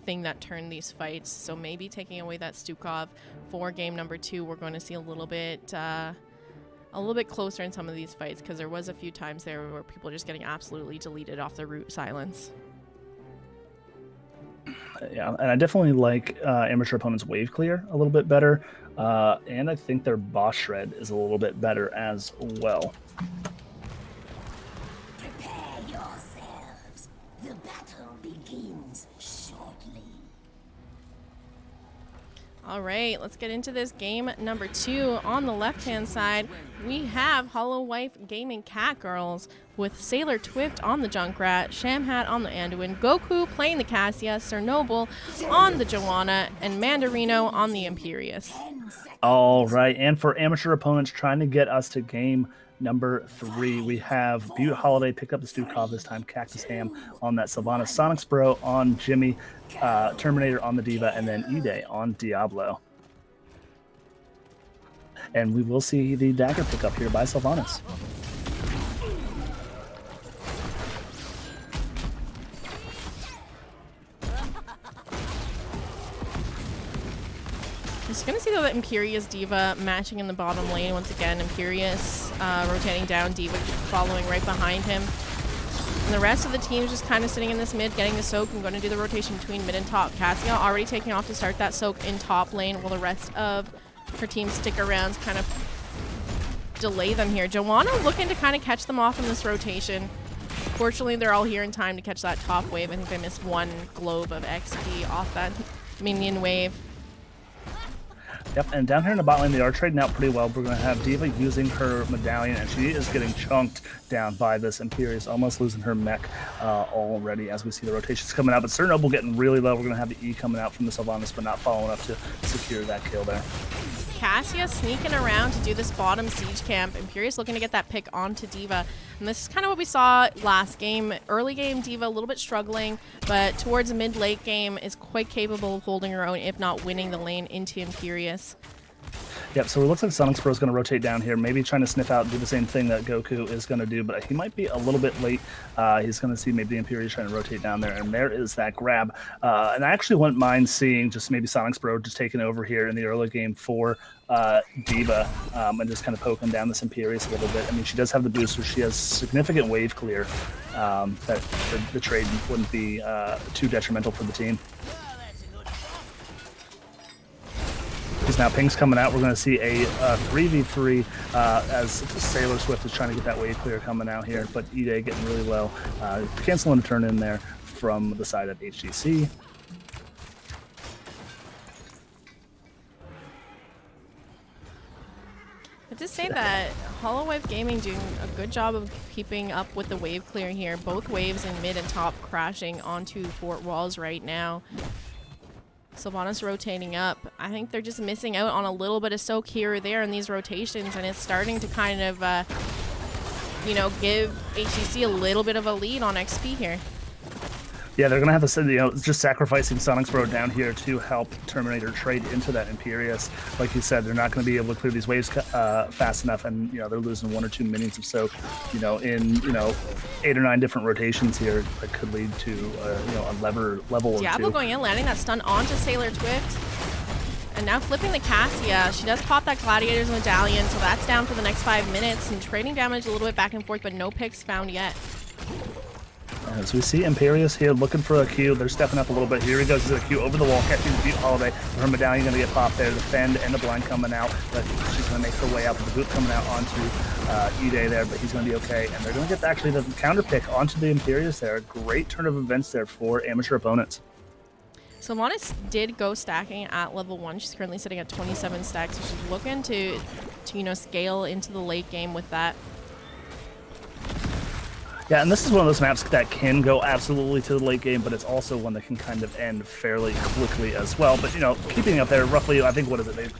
Speaker 1: thing that turned these fights. So maybe taking away that Stukov for game number 2, we're going to see a little bit closer in some of these fights, because there was a few times there where people are just getting absolutely deleted off the root silence.
Speaker 2: Yeah, and I definitely like amateur opponents' wave clear a little bit better, and I think their boss shred is a little bit better as well.
Speaker 5: Prepare yourselves. The battle begins shortly.
Speaker 1: All right, let's get into this game number 2. On the left-hand side, we have Holowife Gaming Catgirls with Sailor Twift on the Junkrat, Shamhat on the Anduin, Goku playing the Cassia, Cernoble on the Joanna, and Mandarino on the Imperius.
Speaker 2: All right, and for amateur opponents trying to get us to game number 3, we have Butte Holiday pick up the Stukov this time, Cactus Ham on that Sylvanas, Sonics Bro on Jimmy, Terminator on the Diva, and then E-Day on Diablo. And we will see the dagger pick up here by Sylvanas.
Speaker 1: Just going to see the Imperius Diva matching in the bottom lane once again. Imperius rotating down, Diva following right behind him. And the rest of the team is just kind of sitting in this mid, getting the soak and going to do the rotation between mid and top. Cassia already taking off to start that soak in top lane while the rest of her team stick around to kind of delay them here. Joanna looking to kind of catch them off in this rotation. Fortunately, they're all here in time to catch that top wave. I think they missed one globe of XP off that minion wave.
Speaker 2: Yep, and down here in the bot lane, they are trading out pretty well. We're going to have Diva using her medallion, and she is getting chunked down by this Imperius, almost losing her mech already as we see the rotations coming out. But Cernoble getting really low. We're going to have the E coming out from the Sylvanas, but not following up to secure that kill there.
Speaker 1: Cassia sneaking around to do this bottom siege camp. Imperius looking to get that pick onto Diva. And this is kind of what we saw last game. Early game, Diva a little bit struggling, but towards mid-late game is quite capable of holding her own, if not winning the lane into Imperius.
Speaker 2: Yep, so it looks like Sonics Bro is going to rotate down here, maybe trying to sniff out and do the same thing that Goku is going to do, but he might be a little bit late. He's going to see maybe the Imperius trying to rotate down there, and there is that grab. And I actually wouldn't mind seeing just maybe Sonics Bro just taking over here in the early game for Diva and just kind of poking down this Imperius a little bit. I mean, she does have the booster. She has significant wave clear that the trade wouldn't be too detrimental for the team. Because now ping's coming out. We're going to see a 3v3 as Sailor Swift is trying to get that wave clear coming out here, but E-Day getting really low. Canceling a turn in there from the side of HGC.
Speaker 1: But to say that Holowife Gaming doing a good job of keeping up with the wave clear here. Both waves in mid and top crashing onto fort walls right now. Sylvanas rotating up. I think they're just missing out on a little bit of soak here or there in these rotations, and it's starting to kind of, you know, give HGC a little bit of a lead on XP here.
Speaker 2: Yeah, they're going to have to, you know, just sacrificing Sonics Bro down here to help Terminator trade into that Imperius. Like you said, they're not going to be able to clear these waves fast enough, and, you know, they're losing 1 or 2 minions of soak, you know, in, you know, 8 or 9 different rotations here that could lead to, you know, a level or
Speaker 1: Diablo
Speaker 2: two.
Speaker 1: going in, landing that stun onto Sailor Twift. And now flipping the Cassia. She does pop that Gladiator's medallion, so that's down for the next 5 minutes, and trading damage a little bit back and forth, but no picks found yet.
Speaker 2: As we see Imperius here looking for a Q, they're stepping up a little bit. Here he goes to the Q over the wall, catching the Butte Holiday. Her medallion going to get popped there. The Fend and the blind coming out, but she's going to make her way out with the boot coming out onto E-Day there, but he's going to be okay. And they're going to get actually the counter pick onto the Imperius there. Great turn of events there for amateur opponents.
Speaker 1: Sylvanas did go stacking at level 1. She's currently sitting at 27 stacks, so she's looking to you know, scale into the late game with that.
Speaker 2: Yeah, and this is one of those maps that can go absolutely to the late game, but it's also one that can kind of end fairly quickly as well. But, you know, keeping up there roughly, I think, what is it?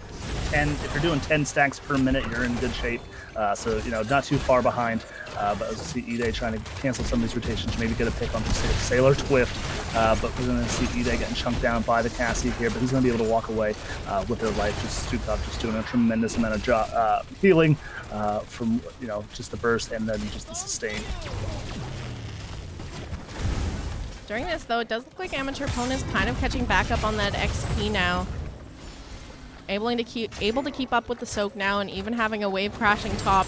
Speaker 2: If you're doing 10 stacks per minute, you're in good shape. So, you know, not too far behind. But as we see E-Day trying to cancel some of these rotations, maybe get a pick on Sailor Twift. But we're going to see E-Day getting chunked down by the Cassie here, but he's going to be able to walk away with their life. Just Stukov just doing a tremendous amount of healing from, you know, just the burst and then just the sustain.
Speaker 1: During this, though, it does look like amateur opponents kind of catching back up on that XP now. Able to keep up with the soak now, and even having a wave crashing top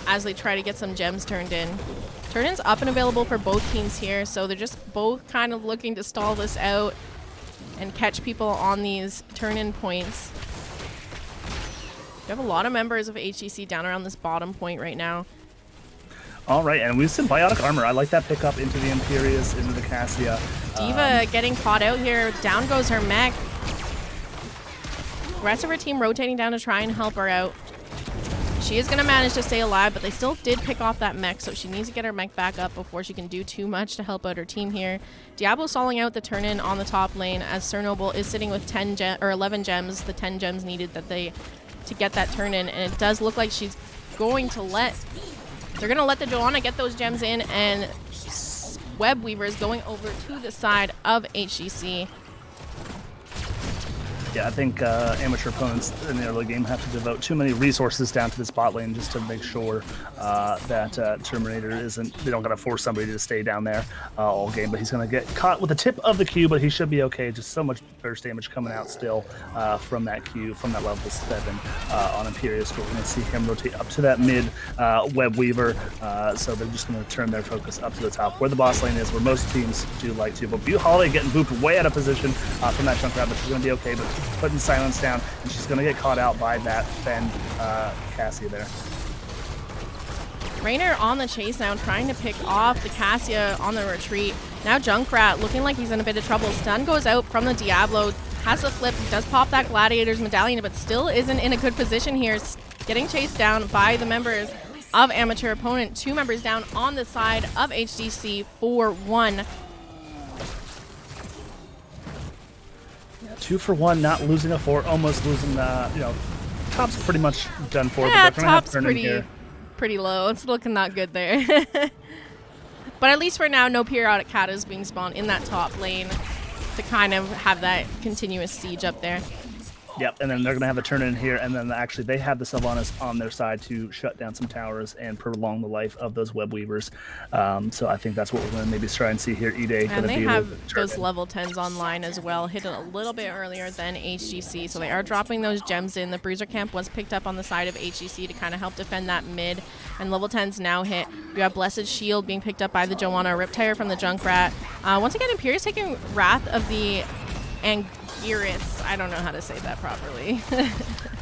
Speaker 1: as they try to get some gems turned in. Turn-ins up and available for both teams here, so they're just both kind of looking to stall this out and catch people on these turn-in points. We have a lot of members of HGC down around this bottom point right now.
Speaker 2: All right, and we've symbiotic armor. I like that pickup into the Imperius, into the Cassia.
Speaker 1: Diva getting caught out here. Down goes her mech. The rest of her team rotating down to try and help her out. She is going to manage to stay alive, but they still did pick off that mech, so she needs to get her mech back up before she can do too much to help out her team here. Diablo stalling out the turn-in on the top lane as Cernoble is sitting with 11 gems, the 10 gems needed to get that turn-in, and it does look like she's going to they're going to let the Joanna get those gems in, and Web Weaver is going over to the side of HGC.
Speaker 2: Yeah, I think amateur opponents in the early game have to devote too many resources down to this bot lane just to make sure that Terminator they don't gotta force somebody to stay down there all game, but he's gonna get caught with the tip of the Q, but he should be okay. Just so much burst damage coming out still from that Q, from that level 7 on Imperius, but we're gonna see him rotate up to that mid Web Weaver, so they're just gonna turn their focus up to the top where the boss lane is, where most teams do like to. But Holiday getting booped way out of position from that Junkrat, but she's gonna be okay, but putting silence down, and she's going to get caught out by that Fend Cassia there.
Speaker 1: Raynor on the chase now, trying to pick off the Cassia on the retreat. Now Junkrat looking like he's in a bit of trouble. Stun goes out from the Diablo, has the flip, does pop that Gladiator's medallion, but still isn't in a good position here. Getting chased down by the members of Amateur Opponent. 2 members down on the side of HDC 4-1.
Speaker 2: 2 for 1, not losing a 4, almost losing top's pretty much done for.
Speaker 1: Yeah,
Speaker 2: but they're gonna have to
Speaker 1: top's
Speaker 2: turn in here.
Speaker 1: pretty low. It's looking not good there. But at least for now, no periodic katas being spawned in that top lane to kind of have that continuous siege up there.
Speaker 2: Yep, and then they're going to have a turn in here, and then actually they have the Sylvanas on their side to shut down some towers and prolong the life of those Web Weavers. So I think that's what we're going to maybe try and see here. Ide
Speaker 1: And they have those level 10s online as well, hidden a little bit earlier than HGC, so they are dropping those gems in. The Bruiser Camp was picked up on the side of HGC to kind of help defend that mid, and level 10s now hit. We have Blessed Shield being picked up by the Joanna, Riptire from the Junkrat. Once again, Imperius taking Wrath of the Anguirus. I don't know how to say that properly.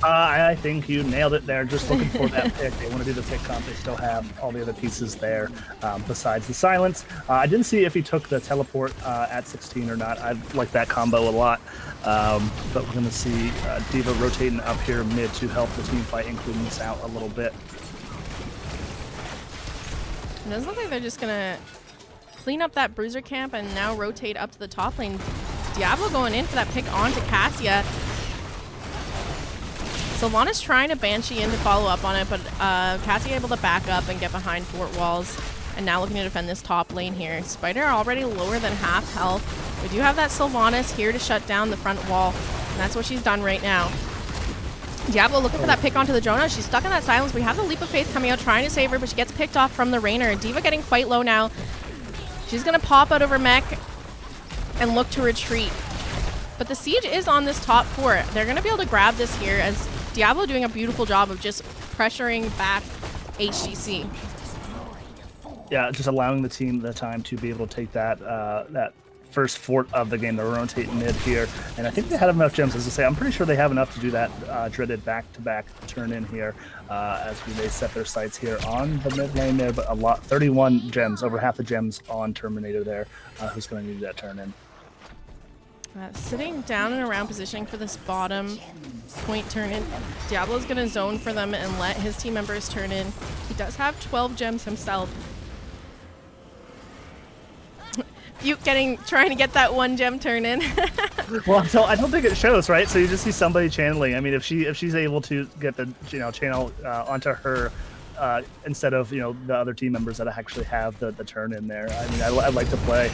Speaker 2: I think you nailed it there. Just looking for that pick. They want to do the pick comp. They still have all the other pieces there besides the silence. I didn't see if he took the teleport at 16 or not. I like that combo a lot. But we're going to see D.Va rotating up here mid to help the team fight, including this out a little bit.
Speaker 1: It does look like they're just going to clean up that Bruiser Camp and now rotate up to the top lane. Diablo going in for that pick onto Cassia. Sylvanas trying to Banshee in to follow up on it, but Cassia able to back up and get behind fort walls, and now looking to defend this top lane here. Spider already lower than half health. We do have that Sylvanas here to shut down the front wall, and that's what she's done right now. Diablo looking for that pick onto the Jonah. She's stuck in that silence. We have the Leap of Faith coming out, trying to save her, but she gets picked off from the Raynor. D.Va getting quite low now. She's going to pop out of her mech and look to retreat. But the siege is on this top fort. They're going to be able to grab this here, as Diablo doing a beautiful job of just pressuring back HGC.
Speaker 2: Yeah, just allowing the team the time to be able to take that that first fort of the game. They're rotating mid here, and I think they have enough gems. As I say, I'm pretty sure they have enough to do that dreaded back-to-back turn in here as they set their sights here on the mid lane there. But 31 gems, over half the gems on Terminator there, who's going to need that turn in.
Speaker 1: Sitting down and around positioning for this bottom point turn in. Diablo's going to zone for them and let his team members turn in. He does have 12 gems himself. Butte trying to get that 1 gem turn in.
Speaker 2: Well, I don't think it shows, right? So you just see somebody channeling. I mean, if she's able to get the channel onto her instead of the other team members that actually have the turn in there. I mean, I'd like to play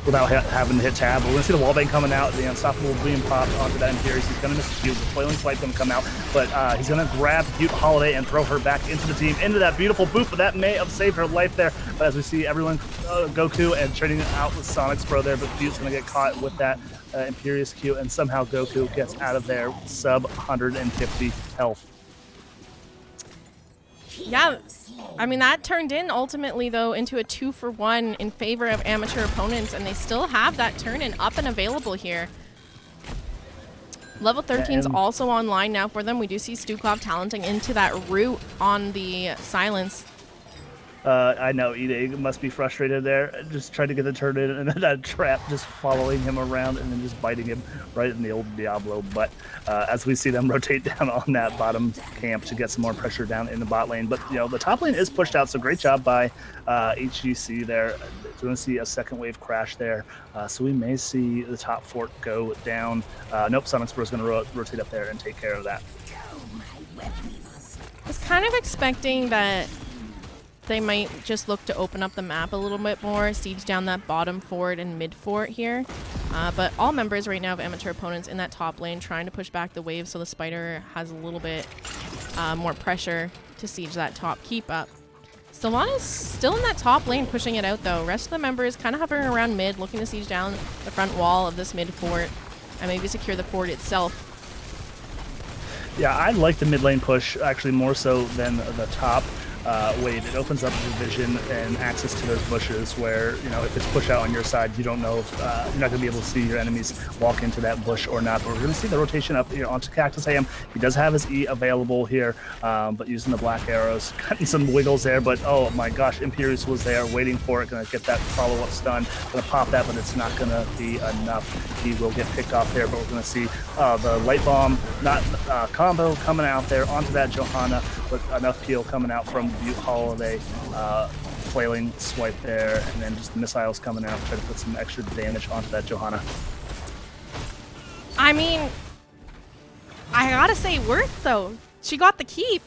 Speaker 2: without having to hit tab. We're going to see the wallbang coming out, the Unstoppable being popped onto that Imperius. He's going to miss the shield. The Flailing Swipe going to come out, but he's going to grab Butte Holiday and throw her back into the team, into that beautiful boot, but that may have saved her life there. But as we see everyone, Goku and trading out with Sonic's Pro there, but Butte's going to get caught with that Imperius Q, and somehow Goku gets out of there sub 150 health.
Speaker 1: Yeah, I mean, that turned in ultimately, though, into a 2-for-1 in favor of amateur opponents, and they still have that turn-in up and available here. Level 13's also online now for them. We do see Stukov talenting into that root on the silence.
Speaker 2: I know Ide must be frustrated there, just trying to get the turn in, and then that trap just following him around and then just biting him right in the old Diablo butt. As we see them rotate down on that bottom camp to get some more pressure down in the bot lane. But, you know, the top lane is pushed out, so great job by HGC there. We're going to see a second wave crash there, so we may see the top fort go down. Nope, Sonic Spur is going to rotate up there and take care of that.
Speaker 1: I was kind of expecting that they might just look to open up the map a little bit more, siege down that bottom fort and mid fort here. But all members right now of amateur opponents in that top lane trying to push back the wave so the Spider has a little bit more pressure to siege that top keep up. Sylvanas still in that top lane pushing it out though. Rest of the members kind of hovering around mid, looking to siege down the front wall of this mid fort and maybe secure the fort itself.
Speaker 2: Yeah, I like the mid lane push actually more so than the top wave. It opens up the vision and access to those bushes where, you know, if it's push out on your side, you don't know if you're not going to be able to see your enemies walk into that bush or not. But we're going to see the rotation up here onto Cactus AM. He does have his E available here, but using the black arrows, cutting some wiggles there. But oh my gosh, Imperius was there waiting for it, going to get that follow-up stun, going to pop that, but it's not going to be enough. He will get picked off there, but we're going to see the light bomb, not combo coming out there onto that Johanna, but enough peel coming out from Butte Holiday, flailing swipe there, and then just missiles coming out to try to put some extra damage onto that Johanna.
Speaker 1: I mean, I gotta say, worth though. She got the keep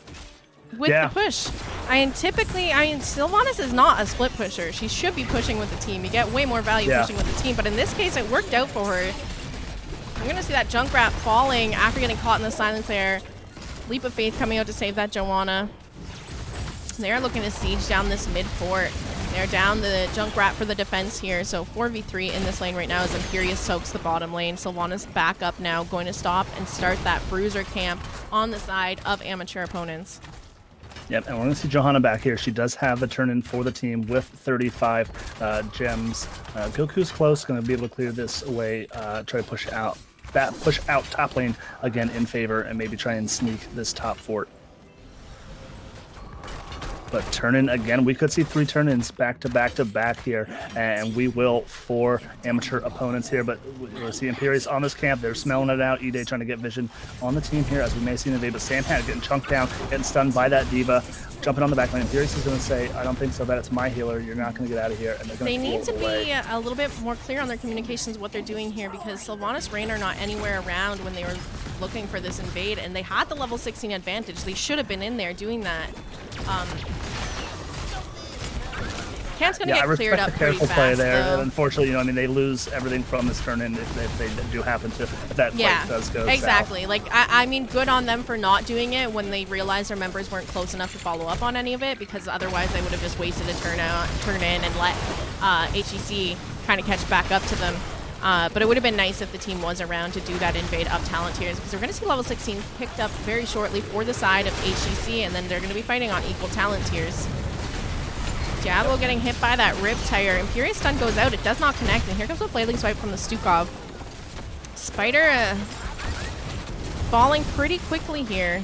Speaker 1: with the push. Sylvanas is not a split pusher. She should be pushing with the team. You get way more value pushing with the team, but in this case, it worked out for her. I'm gonna see that Junkrat falling after getting caught in the silence there. Leap of Faith coming out to save that Joanna. They're looking to siege down this mid fort. They're down the Junkrat for the defense here. So 4v3 in this lane right now as Imperius soaks the bottom lane. Sylvanas back up now, going to stop and start that bruiser camp on the side of amateur opponents.
Speaker 2: Yep, and we're going to see Johanna back here. She does have the turn-in for the team with 35 gems. Goku's close, going to be able to clear this away, try to push out top lane again in favor, and maybe try and sneak this top fort. But turn-in again, we could see 3 turn-ins back to back here, and we will for amateur opponents here. But we'll see Imperius on this camp. They're smelling it out. Ide trying to get vision on the team here, as we may see in the day. But Samhat getting chunked down, getting stunned by that diva, jumping on the back line. Imperius is going to say, "I don't think so. That's my healer. You're not going to get out of here." And
Speaker 1: they need to be a little bit more clear on their communications, what they're doing here, because Sylvanas Rain are not anywhere around when they were looking for this invade, and they had the level 16 advantage. They should have been in there doing that. Camp's gonna get cleared up pretty fast,
Speaker 2: play there.
Speaker 1: though.
Speaker 2: And unfortunately, you know, I mean, they lose everything from this turn-in if they do happen to, if that fight does go
Speaker 1: exactly.
Speaker 2: south.
Speaker 1: Like, I mean, good on them for not doing it when they realized their members weren't close enough to follow up on any of it, because otherwise they would have just wasted a turn in and let HEC kind of catch back up to them. But it would have been nice if the team was around to do that invade up talent tiers, because we're going to see level 16 picked up very shortly for the side of HEC, and then they're going to be fighting on equal talent tiers. Diablo getting hit by that rip tire. Imperius stun goes out. It does not connect, and here comes a flailing swipe from the Stukov. Spider falling pretty quickly here.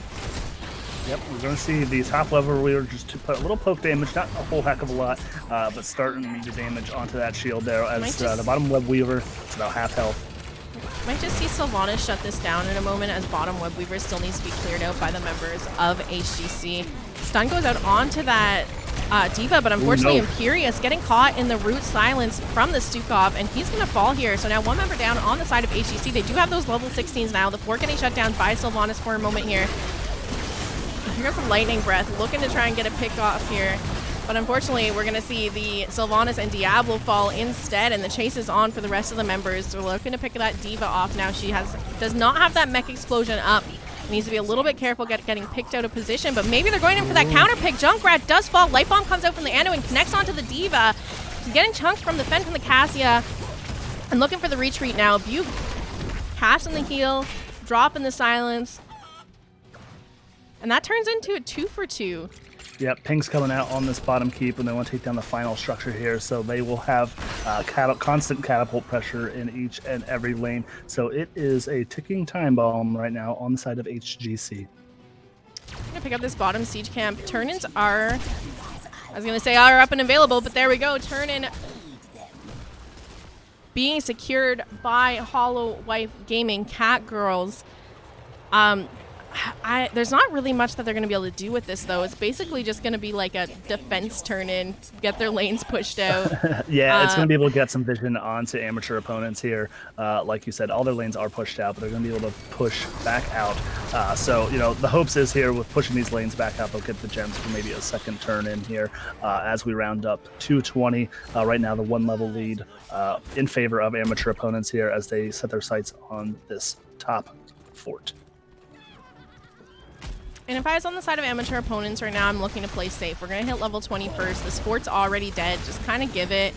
Speaker 2: Yep, we're going to see the top level we were just to put a little poke damage, not a whole heck of a lot, but starting to do damage onto that shield there as the bottom web weaver, it's about half health.
Speaker 1: Might just see Sylvanas shut this down in a moment, as bottom web weaver still needs to be cleared out by the members of HGC. Stun goes out onto that diva, but unfortunately Imperius getting caught in the root silence from the Stukov, and he's going to fall here. So now one member down on the side of HGC. They do have those level 16s now. The fort getting shut down by Sylvanas for a moment here. Here goes some lightning breath, looking to try and get a pick off here. But unfortunately, we're going to see the Sylvanas and Diablo fall instead, and the chase is on for the rest of the members. So we're looking to pick that diva off now. She does not have that mech explosion up. Needs to be a little bit careful getting picked out of position, but maybe they're going in for that counter pick. Junkrat does fall. Light Bomb comes out from the Ando and connects onto the diva. She's getting chunked from the Fen from the Cassia, and looking for the retreat now. Butte casting the heal, drop in the silence, and that turns into a 2-for-2.
Speaker 2: Yep, ping's coming out on this bottom keep, and they want to take down the final structure here, so they will have constant catapult pressure in each and every lane. So it is a ticking time bomb right now on the side of HGC.
Speaker 1: I'm gonna pick up this bottom siege camp. Turn-ins are was going to say are up and available, but there we go. Turn in being secured by Holowife Gaming, Catgirls. There's not really much that they're going to be able to do with this, though. It's basically just going to be like a defense turn-in, get their lanes pushed out.
Speaker 2: Yeah, it's going to be able to get some vision onto amateur opponents here. Like you said, all their lanes are pushed out, but they're going to be able to push back out. So, you know, the hopes is here with pushing these lanes back out, they'll get the gems for maybe a second turn in here as we round up 220. Right now, the one-level lead in favor of amateur opponents here as they set their sights on this top fort.
Speaker 1: And if I was on the side of amateur opponents right now, I'm looking to play safe. We're going to hit level 20 first. This fort's already dead. Just kind of give it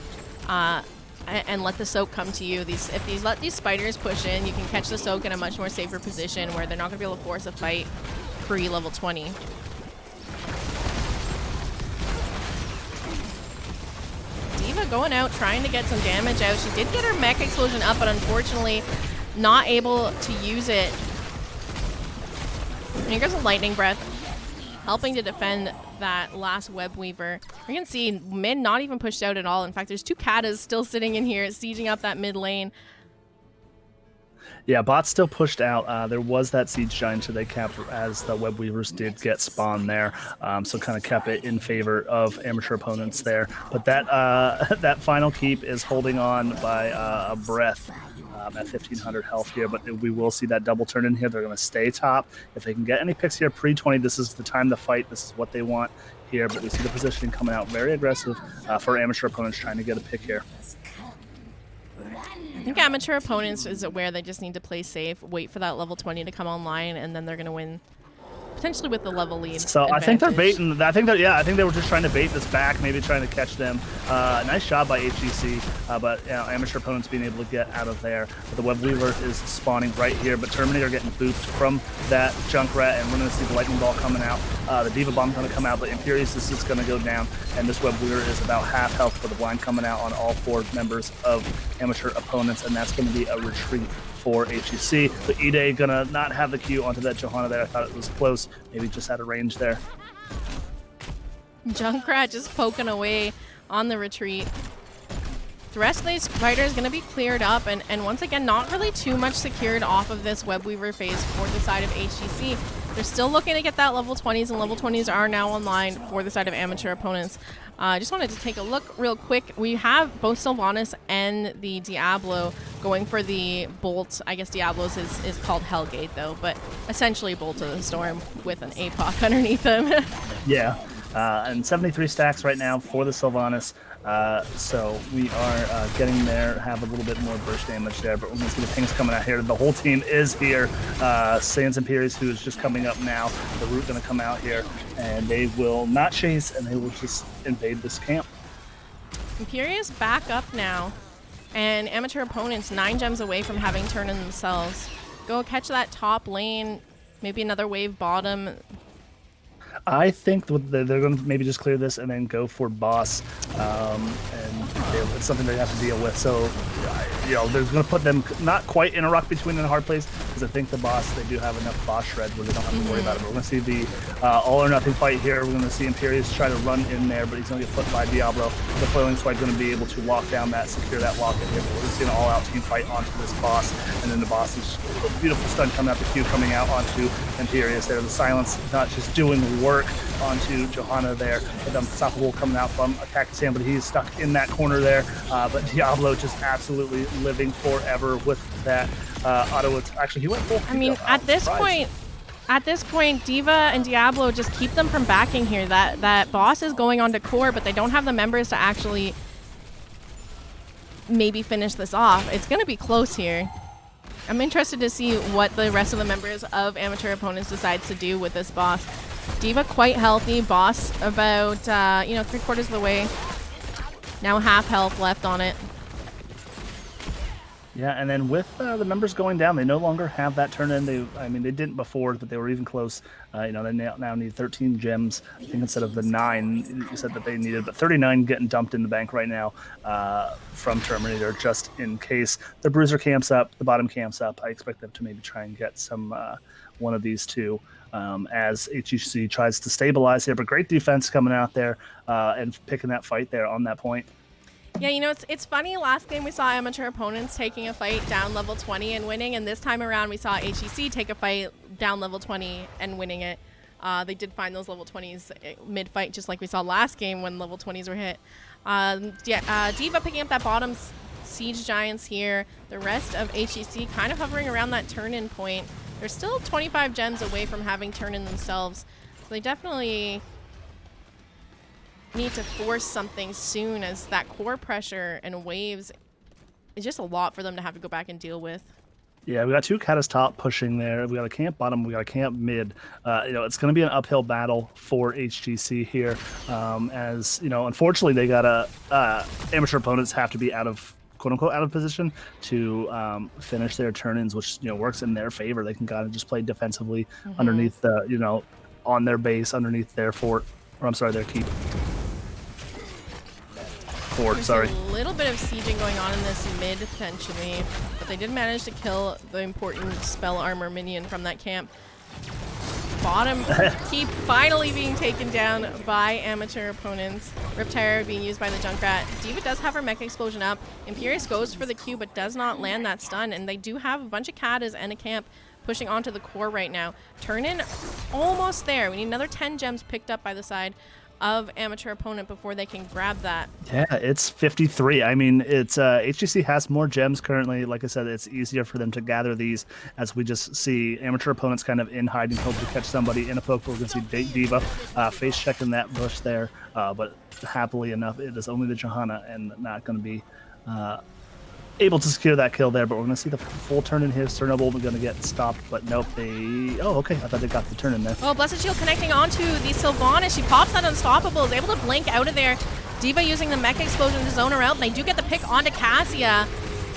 Speaker 1: and let the soak come to you. If these let these spiders push in, you can catch the soak in a much more safer position where they're not going to be able to force a fight pre-level 20. D.Va going out, trying to get some damage out. She did get her mech explosion up, but unfortunately not able to use it. And here goes a lightning breath, helping to defend that last web weaver. You can see mid not even pushed out at all. In fact, there's two katas still sitting in here, sieging up that mid lane.
Speaker 2: Yeah, bots still pushed out. There was that siege giant they kept as the web weavers did get spawned there, so kind of kept it in favor of amateur opponents there. But that that final keep is holding on by a breath. At 1,500 health here, but we will see that double turn in here. They're going to stay top. If they can get any picks here pre-20, this is the time to fight. This is what they want here, but we see the positioning coming out very aggressive for amateur opponents trying to get a pick here.
Speaker 1: I think amateur opponents is aware they just need to play safe, wait for that level 20 to come online, and then they're going to win potentially with the level lead.
Speaker 2: So
Speaker 1: advantage.
Speaker 2: I think they're baiting. I think they were just trying to bait this back, maybe trying to catch them. Nice job by HGC, but you know, amateur opponents being able to get out of there. But the web weaver is spawning right here, but Terminator getting booped from that Junkrat, and we're going to see the lightning ball coming out. The D.Va bomb going to come out, but Imperious is going to go down, and this web weaver is about half health with the blind coming out on all four members of amateur opponents, and that's going to be a retreat for HGC. But Ide gonna not have the Q onto that Johanna there. I thought it was close, maybe just out of range there.
Speaker 1: Junkrat just poking away on the retreat. The rest of these fighters going to be cleared up, and once again, not really too much secured off of this web weaver phase for the side of HGC. They're still looking to get that level 20s, and level 20s are now online for the side of amateur opponents. I just wanted to take a look real quick. We have both Sylvanas and the Diablo going for the Bolt. I guess Diablo's is called Hellgate, though, but essentially Bolt of the Storm with an APOC underneath him.
Speaker 2: Yeah, and 73 stacks right now for the Sylvanas. So we are getting there, have a little bit more burst damage there, but we're going to see the pings coming out here. The whole team is here. Sans Imperius, who is just coming up now. The Root going to come out here, and they will not chase, and they will just invade this camp.
Speaker 1: Imperius back up now, and amateur opponents 9 gems away from having turn in themselves. Go catch that top lane, maybe another wave bottom.
Speaker 2: I think they're going to maybe just clear this and then go for boss, and it's something they have to deal with. So, you know, they're going to put them not quite in a rock between and a hard place, because I think the boss, they do have enough boss shred where they don't have to worry about it. But we're going to see the all or nothing fight here. We're going to see Imperius try to run in there, but he's going to get flipped by Diablo. The Foiling Swipe going to be able to lock down that, secure that lock in here. But we're going to see an all-out team fight onto this boss, and then the boss is a beautiful stun coming out the Q coming out onto Imperius there. The silence not just doing work onto Johanna there, but Unstoppable coming out from a Cactus Hand, but he's stuck in that corner there. But Diablo just absolutely living forever with that auto. Actually, he went full.
Speaker 1: I mean, at this point, D.Va and Diablo just keep them from backing here. That boss is going on to core, but they don't have the members to actually maybe finish this off. It's going to be close here. I'm interested to see what the rest of the members of amateur opponents decides to do with this boss. D.Va quite healthy, boss about 3/4 of the way. Now half health left on it.
Speaker 2: Yeah, and then with the members going down, they no longer have that turn in. They didn't before, but they were even close. They now need 13 gems, I think, instead of the 9 you said that they needed. But 39 getting dumped in the bank right now from Terminator, just in case the Bruiser camps up, the bottom camps up. I expect them to maybe try and get some one of these two as HEC tries to stabilize here. But great defense coming out there and picking that fight there on that point.
Speaker 1: Yeah, you know, it's funny. Last game we saw amateur opponents taking a fight down level 20 and winning, and this time around we saw HEC take a fight down level 20 and winning it. They did find those level 20s mid-fight, just like we saw last game when level 20s were hit. Diva picking up that bottom Siege Giants here. The rest of HEC kind of hovering around that turn-in point. They're still 25 gems away from having turn-in themselves, so they definitely need to force something soon, as that core pressure and waves is just a lot for them to have to go back and deal with.
Speaker 2: Yeah, we got two Catus top pushing there. We got a camp bottom. We got a camp mid. It's going to be an uphill battle for HGC here. As you know, unfortunately, they got amateur opponents have to be out of quote unquote out of position to finish their turn-ins, which works in their favor. They can kind of just play defensively underneath the on their base, underneath their fort, or I'm sorry, their keep.
Speaker 1: There's a little bit of sieging going on in this mid potentially, but they did manage to kill the important spell armor minion from that camp. Bottom keep finally being taken down by amateur opponents. Riptire being used by the Junkrat. Diva does have her mech explosion up. Imperius goes for the Q but does not land that stun, and they do have a bunch of Katas and a camp pushing onto the core right now. Turn-in almost there. We need another 10 gems picked up by the side of amateur opponent before they can grab that.
Speaker 2: Yeah, it's 53. I mean, it's HGC has more gems currently. Like I said, it's easier for them to gather these, as we just see amateur opponents kind of in hiding, hope to catch somebody in a poke. We're going to see Diva face checking that bush there, but happily enough, it is only the Johanna and not going to be able to secure that kill there. But we're going to see the full turn in here. Chernobyl going to get stopped, but nope. Oh, okay. I thought they got the turn in there.
Speaker 1: Oh, Blessed Shield connecting onto the Sylvana. She pops that Unstoppable, is able to blink out of there. Diva using the mech explosion to zone her out, and they do get the pick onto Cassia,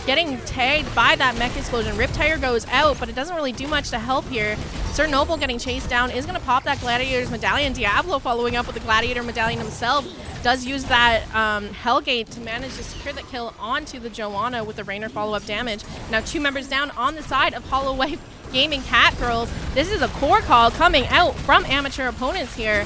Speaker 1: getting tagged by that mech explosion. Riptire goes out, but it doesn't really do much to help here. Sir Noble getting chased down is going to pop that Gladiator's medallion. Diablo following up with the Gladiator medallion himself. Does use that Hellgate to manage to secure that kill onto the Joanna with the Rainer follow-up damage. Now 2 members down on the side of Holowife Gaming Catgirls. This is a core call coming out from amateur opponents here.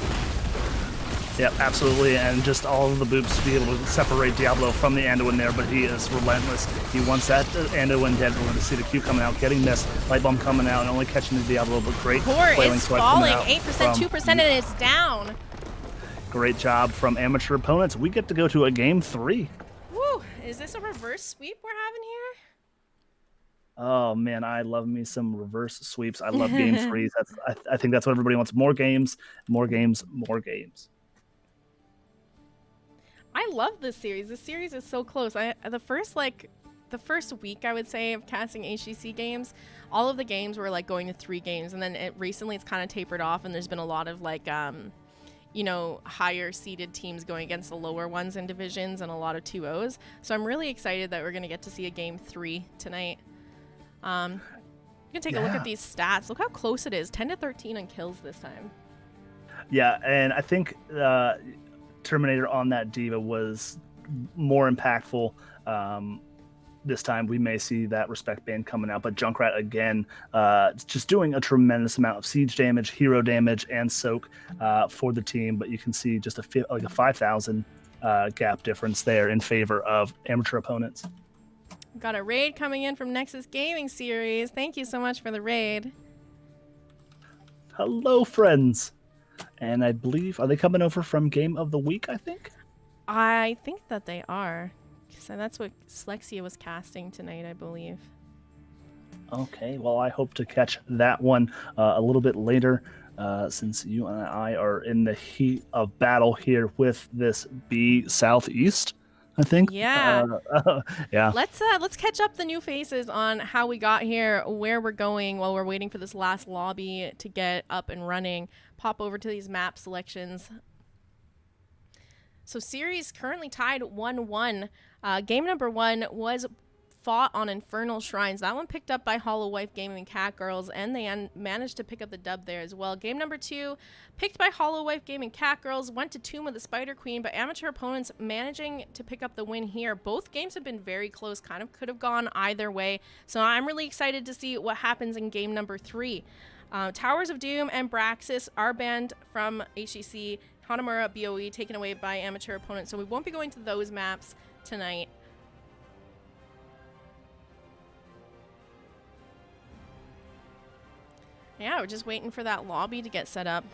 Speaker 2: Yep, absolutely, and just all of the boops to be able to separate Diablo from the Anduin there, but he is relentless. He wants that Anduin dead. We're going to see the Q coming out, getting this Light Bomb coming out, and only catching the Diablo, but great
Speaker 1: Core
Speaker 2: flailing
Speaker 1: is
Speaker 2: swipe
Speaker 1: falling,
Speaker 2: coming out
Speaker 1: 8%, 2%, and it's down.
Speaker 2: Great job from amateur opponents. We get to go to a game 3.
Speaker 1: Woo, is this a reverse sweep we're having here?
Speaker 2: Oh man, I love me some reverse sweeps. I love game 3s. I think that's what everybody wants. More games, more games, more games.
Speaker 1: I love this series. This series is so close. The first week, I would say, of casting HGC games, all of the games were like going to 3 games, and then recently it's kind of tapered off, and there's been a lot of like higher seeded teams going against the lower ones in divisions, and a lot of 2-0s. So I'm really excited that we're going to get to see a game 3 tonight. You can take a look at these stats. Look how close it is. 10-13 on kills this time.
Speaker 2: Yeah, and I think Terminator on that Diva was more impactful. This time we may see that respect band coming out, but Junkrat again just doing a tremendous amount of siege damage, hero damage, and soak for the team. But you can see just a 5,000 gap difference there in favor of amateur opponents.
Speaker 1: Got a raid coming in from Nexus Gaming Series. Thank you so much for the raid.
Speaker 2: Hello, friends. And I believe, are they coming over from Game of the Week, I think?
Speaker 1: I think that they are. So that's what Slexia was casting tonight, I believe.
Speaker 2: Okay, well, I hope to catch that one a little bit later, since you and I are in the heat of battle here with this B Southeast, I think.
Speaker 1: Yeah.
Speaker 2: Yeah.
Speaker 1: Let's catch up the new faces on how we got here, where we're going while we're waiting for this last lobby to get up and running. Pop over to these map selections. So series currently tied 1-1. Game number 1 was fought on Infernal Shrines. That one picked up by Holowife Gaming Catgirls, and they managed to pick up the dub there as well. Game number 2 picked by Holowife Gaming Catgirls, went to Tomb of the Spider Queen, but amateur opponents managing to pick up the win here. Both games have been very close, kind of could have gone either way. So I'm really excited to see what happens in game number 3. Towers of Doom and Braxis are banned from HCC. Hanamura, BOE taken away by amateur opponents, so we won't be going to those maps tonight. Yeah, we're just waiting for that lobby to get set up.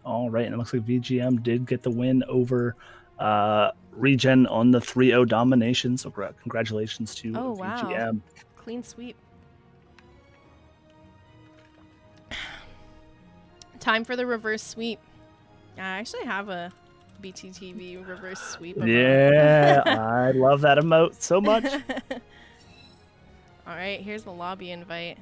Speaker 2: All right, and it looks like VGM did get the win over Regen on the 3-0 domination, so congratulations to
Speaker 1: Oh, wow.
Speaker 2: VGM.
Speaker 1: Clean sweep. Time for the reverse sweep. I actually have a BTTV reverse sweep.
Speaker 2: Yeah, I love that emote so much.
Speaker 1: All right, here's the lobby invite.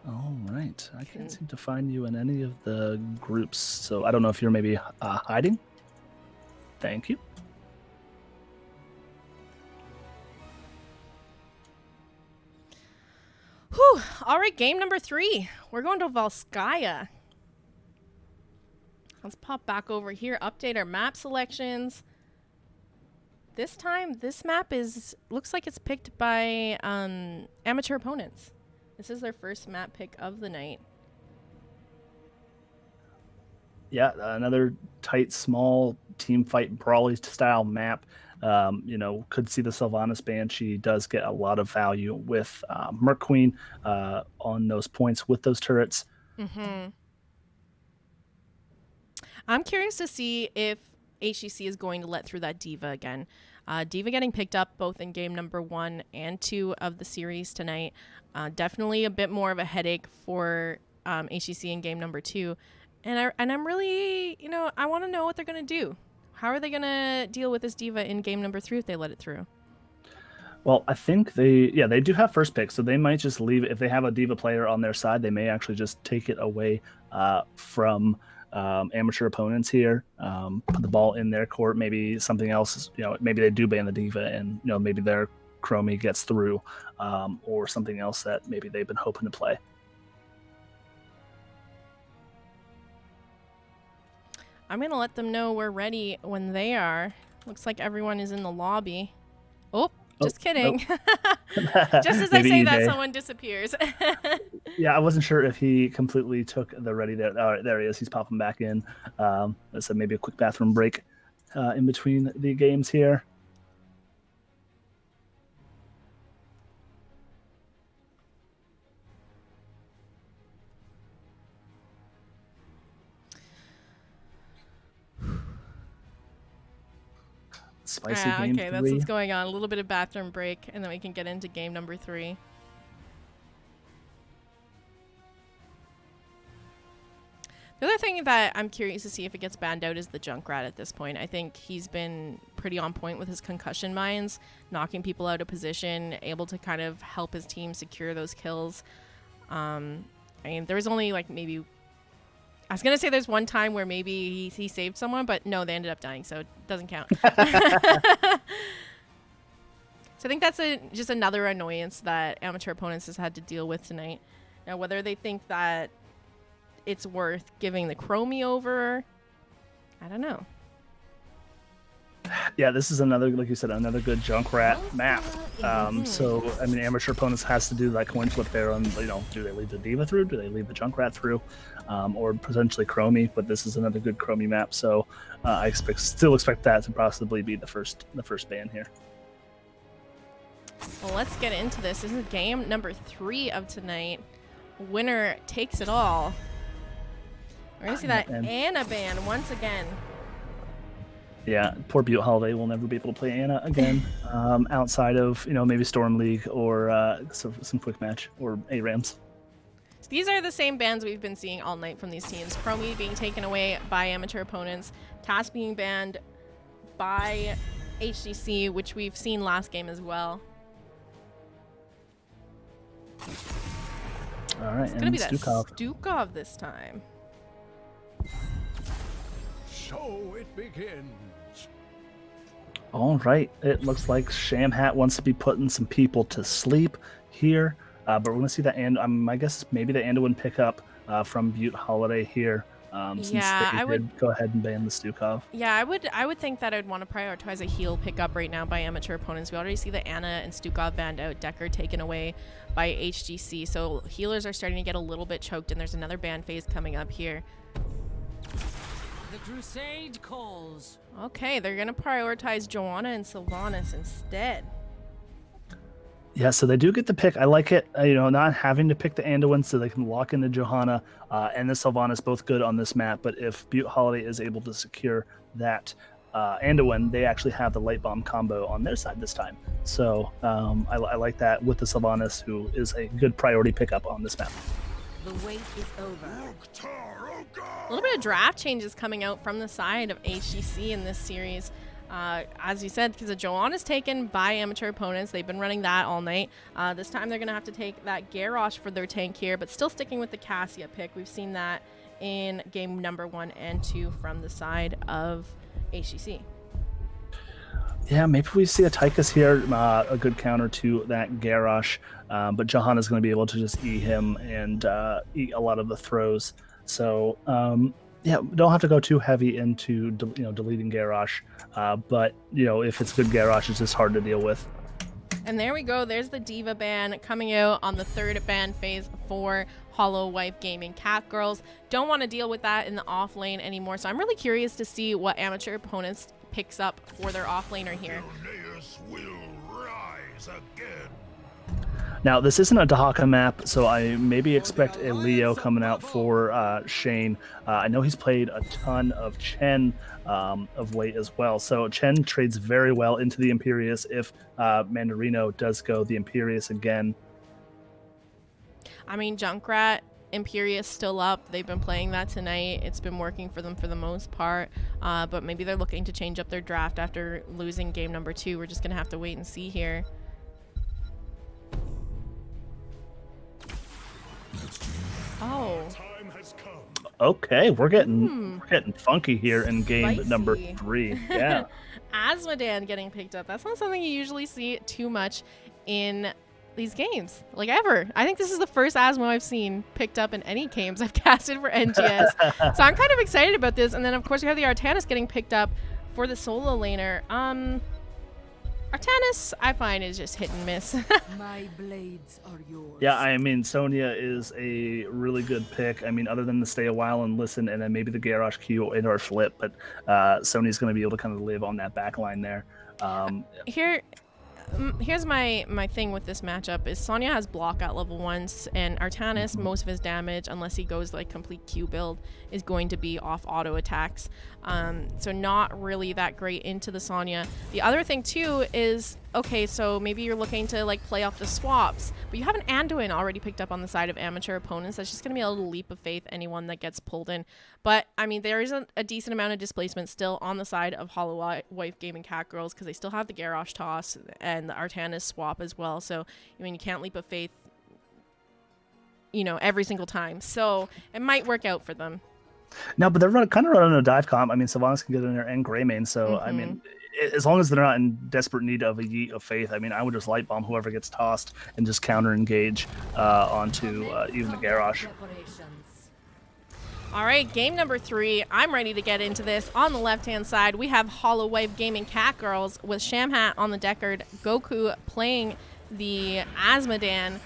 Speaker 2: All right, I can't seem to find you in any of the groups, so I don't know if you're maybe hiding. Thank you.
Speaker 1: Whew. All right, game number 3. We're going to Volskaya. Let's pop back over here, update our map selections. This time, this map looks like it's picked by amateur opponents. This is their first map pick of the night.
Speaker 2: Yeah, another tight, small team fight brawly style map. Could see the Sylvanas ban. She does get a lot of value with Merc Queen on those points with those turrets.
Speaker 1: Mm-hmm. I'm curious to see if HCC is going to let through that Diva again. Diva getting picked up both in game number 1 and 2 of the series tonight. Definitely a bit more of a headache for HCC in game number 2. And I'm really, I want to know what they're going to do. How are they going to deal with this Diva in game number 3 if they let it through?
Speaker 2: Well, I think they do have first pick, so they might just leave it. If they have a Diva player on their side, they may actually just take it away from amateur opponents here, put the ball in their court. Maybe something else, maybe they do ban the Diva and, maybe their Chromie gets through, or something else that maybe they've been hoping to play.
Speaker 1: I'm going to let them know we're ready when they are. Looks like everyone is in the lobby. Oh, just kidding.
Speaker 2: Nope.
Speaker 1: Just as I say that, someone disappears.
Speaker 2: Yeah, I wasn't sure if he completely took the ready there. All right, there he is. He's popping back in. So maybe a quick bathroom break in between the games here. Spicy game
Speaker 1: okay,
Speaker 2: 3.
Speaker 1: that's what's going on. A little bit of bathroom break, and then we can get into game number 3. The other thing that I'm curious to see if it gets banned out is the Junkrat at this point. I think he's been pretty on point with his concussion mines, knocking people out of position, able to kind of help his team secure those kills. There was only maybe... I was going to say there's one time where maybe he saved someone, but no, they ended up dying, so it doesn't count. So I think that's just another annoyance that amateur opponents has had to deal with tonight. Now, whether they think that it's worth giving the Chromie over, I don't know.
Speaker 2: Yeah, this is another, like you said, another good Junkrat map. So, amateur opponents has to do that coin flip there on, do they leave the Diva through? Do they leave the Junkrat through? Or potentially Chromie, but this is another good Chromie map. So I still expect that to possibly be the first ban here.
Speaker 1: Well, let's get into this. This is game number 3 of tonight. Winner takes it all. We're going to see that Anna ban once again.
Speaker 2: Yeah, poor Butte Holiday will never be able to play Anna again, outside of, maybe Storm League or some quick match or ARAMs.
Speaker 1: So these are the same bans we've been seeing all night from these teams. Chromie being taken away by amateur opponents. TAS being banned by HCC, which we've seen last game as well.
Speaker 2: All right,
Speaker 1: It's going to be that
Speaker 2: Stukov.
Speaker 1: Stukov this time.
Speaker 3: So it begins.
Speaker 2: All right, it looks like Shamhat wants to be putting some people to sleep here, but we're going to see that, and my guess is maybe the Anduin pick up from Butte Holiday here. Since
Speaker 1: Yeah,
Speaker 2: they
Speaker 1: I would-
Speaker 2: did go ahead and ban the Stukov.
Speaker 1: Yeah, I would think that I'd want to prioritize a heal pickup right now by amateur opponents. We already see the Anna and Stukov banned out, Decker taken away by HGC, so healers are starting to get a little bit choked, and there's another ban phase coming up here.
Speaker 4: The crusade calls.
Speaker 1: Okay, they're gonna prioritize Joanna and Sylvanas instead.
Speaker 2: Yeah, so they do get the pick. I like it, not having to pick the Anduin so they can lock into Johanna and the Sylvanas, both good on this map. But if Butte Holiday is able to secure that Anduin, they actually have the light bomb combo on their side this time. So I like that with the Sylvanas, who is a good priority pickup on this map.
Speaker 4: The wait is over.
Speaker 1: A little bit of draft changes coming out from the side of HGC in this series. As you said, because the Joanna's taken by amateur opponents. They've been running that all night. This time they're going to have to take that Garrosh for their tank here, but still sticking with the Cassia pick. We've seen that in game number 1 and 2 from the side of HGC.
Speaker 2: Yeah, maybe we see a Tychus here, a good counter to that Garrosh, but Johanna's going to be able to just eat him and eat a lot of the throws. So, yeah, don't have to go too heavy into deleting Garrosh, but if it's a good Garrosh, it's just hard to deal with.
Speaker 1: And there we go. There's the Diva ban coming out on the 3rd ban phase for Holowife Gaming. Catgirls don't want to deal with that in the off lane anymore, so I'm really curious to see what amateur opponents picks up for their off laner here.
Speaker 3: Linnaeus will rise again.
Speaker 2: Now, this isn't a Dahaka map, so I maybe expect a Leo coming out for Shane. I know he's played a ton of Chen of late as well. So Chen trades very well into the Imperius if Mandarino does go the Imperius again.
Speaker 1: I mean, Junkrat, Imperius still up. They've been playing that tonight. It's been working for them for the most part. But maybe they're looking to change up their draft after losing game number 2. We're just going to have to wait and see here. Oh.
Speaker 3: Time has come.
Speaker 2: Okay, we're getting funky here in game
Speaker 1: Spicy.
Speaker 2: number 3. Yeah.
Speaker 1: Asmodan getting picked up. That's not something you usually see too much in these games, like ever. I think this is the first Asmo I've seen picked up in any games I've casted for NGS. So I'm kind of excited about this. And then, of course, we have the Artanis getting picked up for the solo laner. Artanis, I find, is just hit and miss.
Speaker 4: My blades are yours.
Speaker 2: Yeah, I mean, Sonya is a really good pick. I mean, other than to stay a while and listen, and then maybe the Garrosh Q or flip, but Sonya's going to be able to kind of live on that back line there.
Speaker 1: Here's my thing with this matchup is Sonya has block at level 1, and Artanis, most of his damage, unless he goes like complete Q build, is going to be off auto attacks. So not really that great into the Sonya. The other thing too is, okay, so maybe you're looking to like play off the swaps, but you have an Anduin already picked up on the side of amateur opponents. That's just going to be a little leap of faith, anyone that gets pulled in. But I mean, there is a decent amount of displacement still on the side of Holowife Gaming Catgirls because they still have the Garrosh toss and the Artanis swap as well. So I mean, you can't leap of faith, every single time. So it might work out for them.
Speaker 2: No, but they're kind of running a dive comp. I mean, Sylvanas can get in there and Greymane. So, I mean, as long as they're not in desperate need of a yeet of faith, I mean, I would just light bomb whoever gets tossed and just counter engage onto even the Garrosh.
Speaker 1: All right, game number 3. I'm ready to get into this. On the left-hand side, we have Holowife Gaming Catgirls with Shamhat on the Deckard, Goku playing the Asmodan,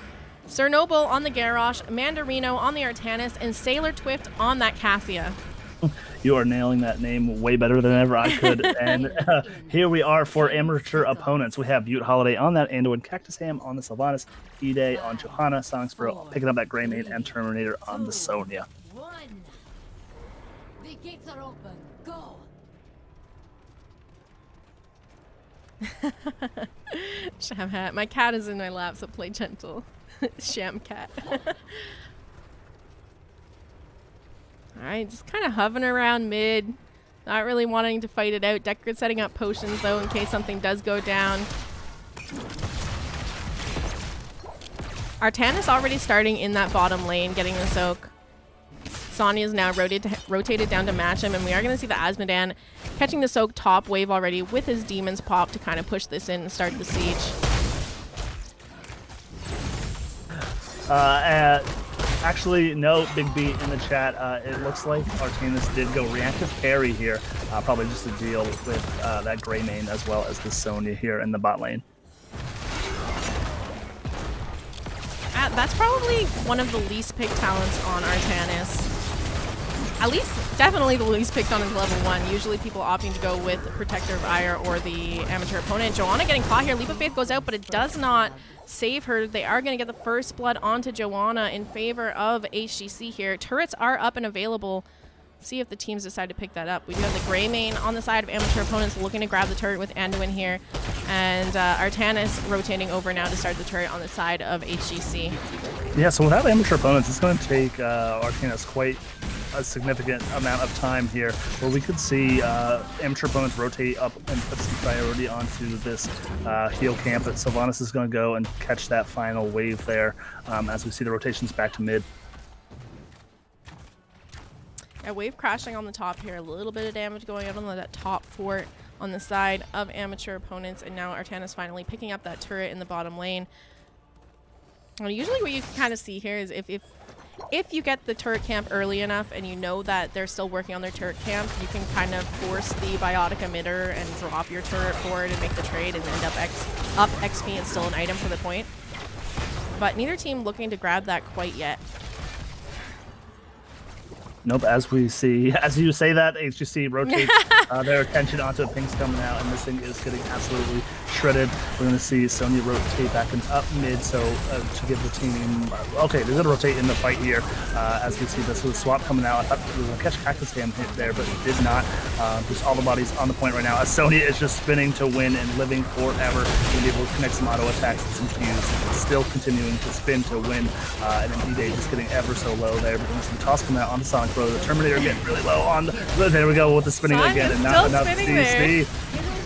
Speaker 1: Sir Noble on the Garrosh, Mandarino on the Artanis, and Sailor Twift on that Cassia.
Speaker 2: You are nailing that name way better than ever I could. And here we are for amateur opponents. We have Butte Holiday on that Anduin, Cactus Ham on the Sylvanas, E-Day on Johanna, Sonicsbro picking up that Greymane, and Terminator on the Sonya.
Speaker 5: The gates are open. Go.
Speaker 1: Shamhat. My cat is in my lap, so play gentle. Sham cat. Alright, just kind of hovering around mid. Not really wanting to fight it out. Deckard setting up potions, though, in case something does go down. Artanis already starting in that bottom lane, getting the soak. Sonya is now rotated down to match him, and we are going to see the Asmodan catching the soak top wave already with his Demon's Pop to kind of push this in and start the siege.
Speaker 2: Actually, no, Big B in the chat. It looks like Artanis did go reactive parry here, probably just to deal with that Grey main as well as the Sonya here in the bot lane.
Speaker 1: That's probably one of the least picked talents on Artanis. At least, definitely the least picked on his level 1. Usually people opting to go with Protector of Ire or the amateur opponent. Joanna getting caught here. Leap of Faith goes out, but it does not save her. They are going to get the first blood onto Joanna in favor of HGC here. Turrets are up and available. See if the teams decide to pick that up. We do have the Grey main on the side of amateur opponents looking to grab the turret with Anduin here. And Artanis rotating over now to start the turret on the side of HGC.
Speaker 2: Yeah, so without amateur opponents, it's going to take Artanis quite a significant amount of time here, where we could see amateur opponents rotate up and put some priority onto this heal camp. But Sylvanas is going to go and catch that final wave there as we see the rotations back to mid.
Speaker 1: A wave crashing on the top here, a little bit of damage going out on that top fort on the side of amateur opponents, and now Artanis finally picking up that turret in the bottom lane. Well, usually what you can kind of see here is if you get the turret camp early enough and you know that they're still working on their turret camp, you can kind of force the biotic emitter and drop your turret forward and make the trade and end up XP and still an item for the point. But neither team looking to grab that quite yet.
Speaker 2: Nope, as we see, as you say that, HGC rotates their attention onto it. Ping's coming out, and this thing is getting absolutely shredded. We're going to see Sonya rotate back and up mid, so to give the team... okay, they're going to rotate in the fight here, as we see this with swap coming out. I thought we were going to catch Cactus Cam hit there, but it did not. Just all the bodies on the point right now, as Sonya is just spinning to win and living forever. Being able to connect some auto attacks and some Qs, still continuing to spin to win, and then D-Day just getting ever so low there. But there's some toss coming out on the Sonic Pro. The Terminator getting really low on the... There we go with the spinning
Speaker 1: Son
Speaker 2: again,
Speaker 1: is
Speaker 2: and
Speaker 1: still
Speaker 2: not enough
Speaker 1: spinning there.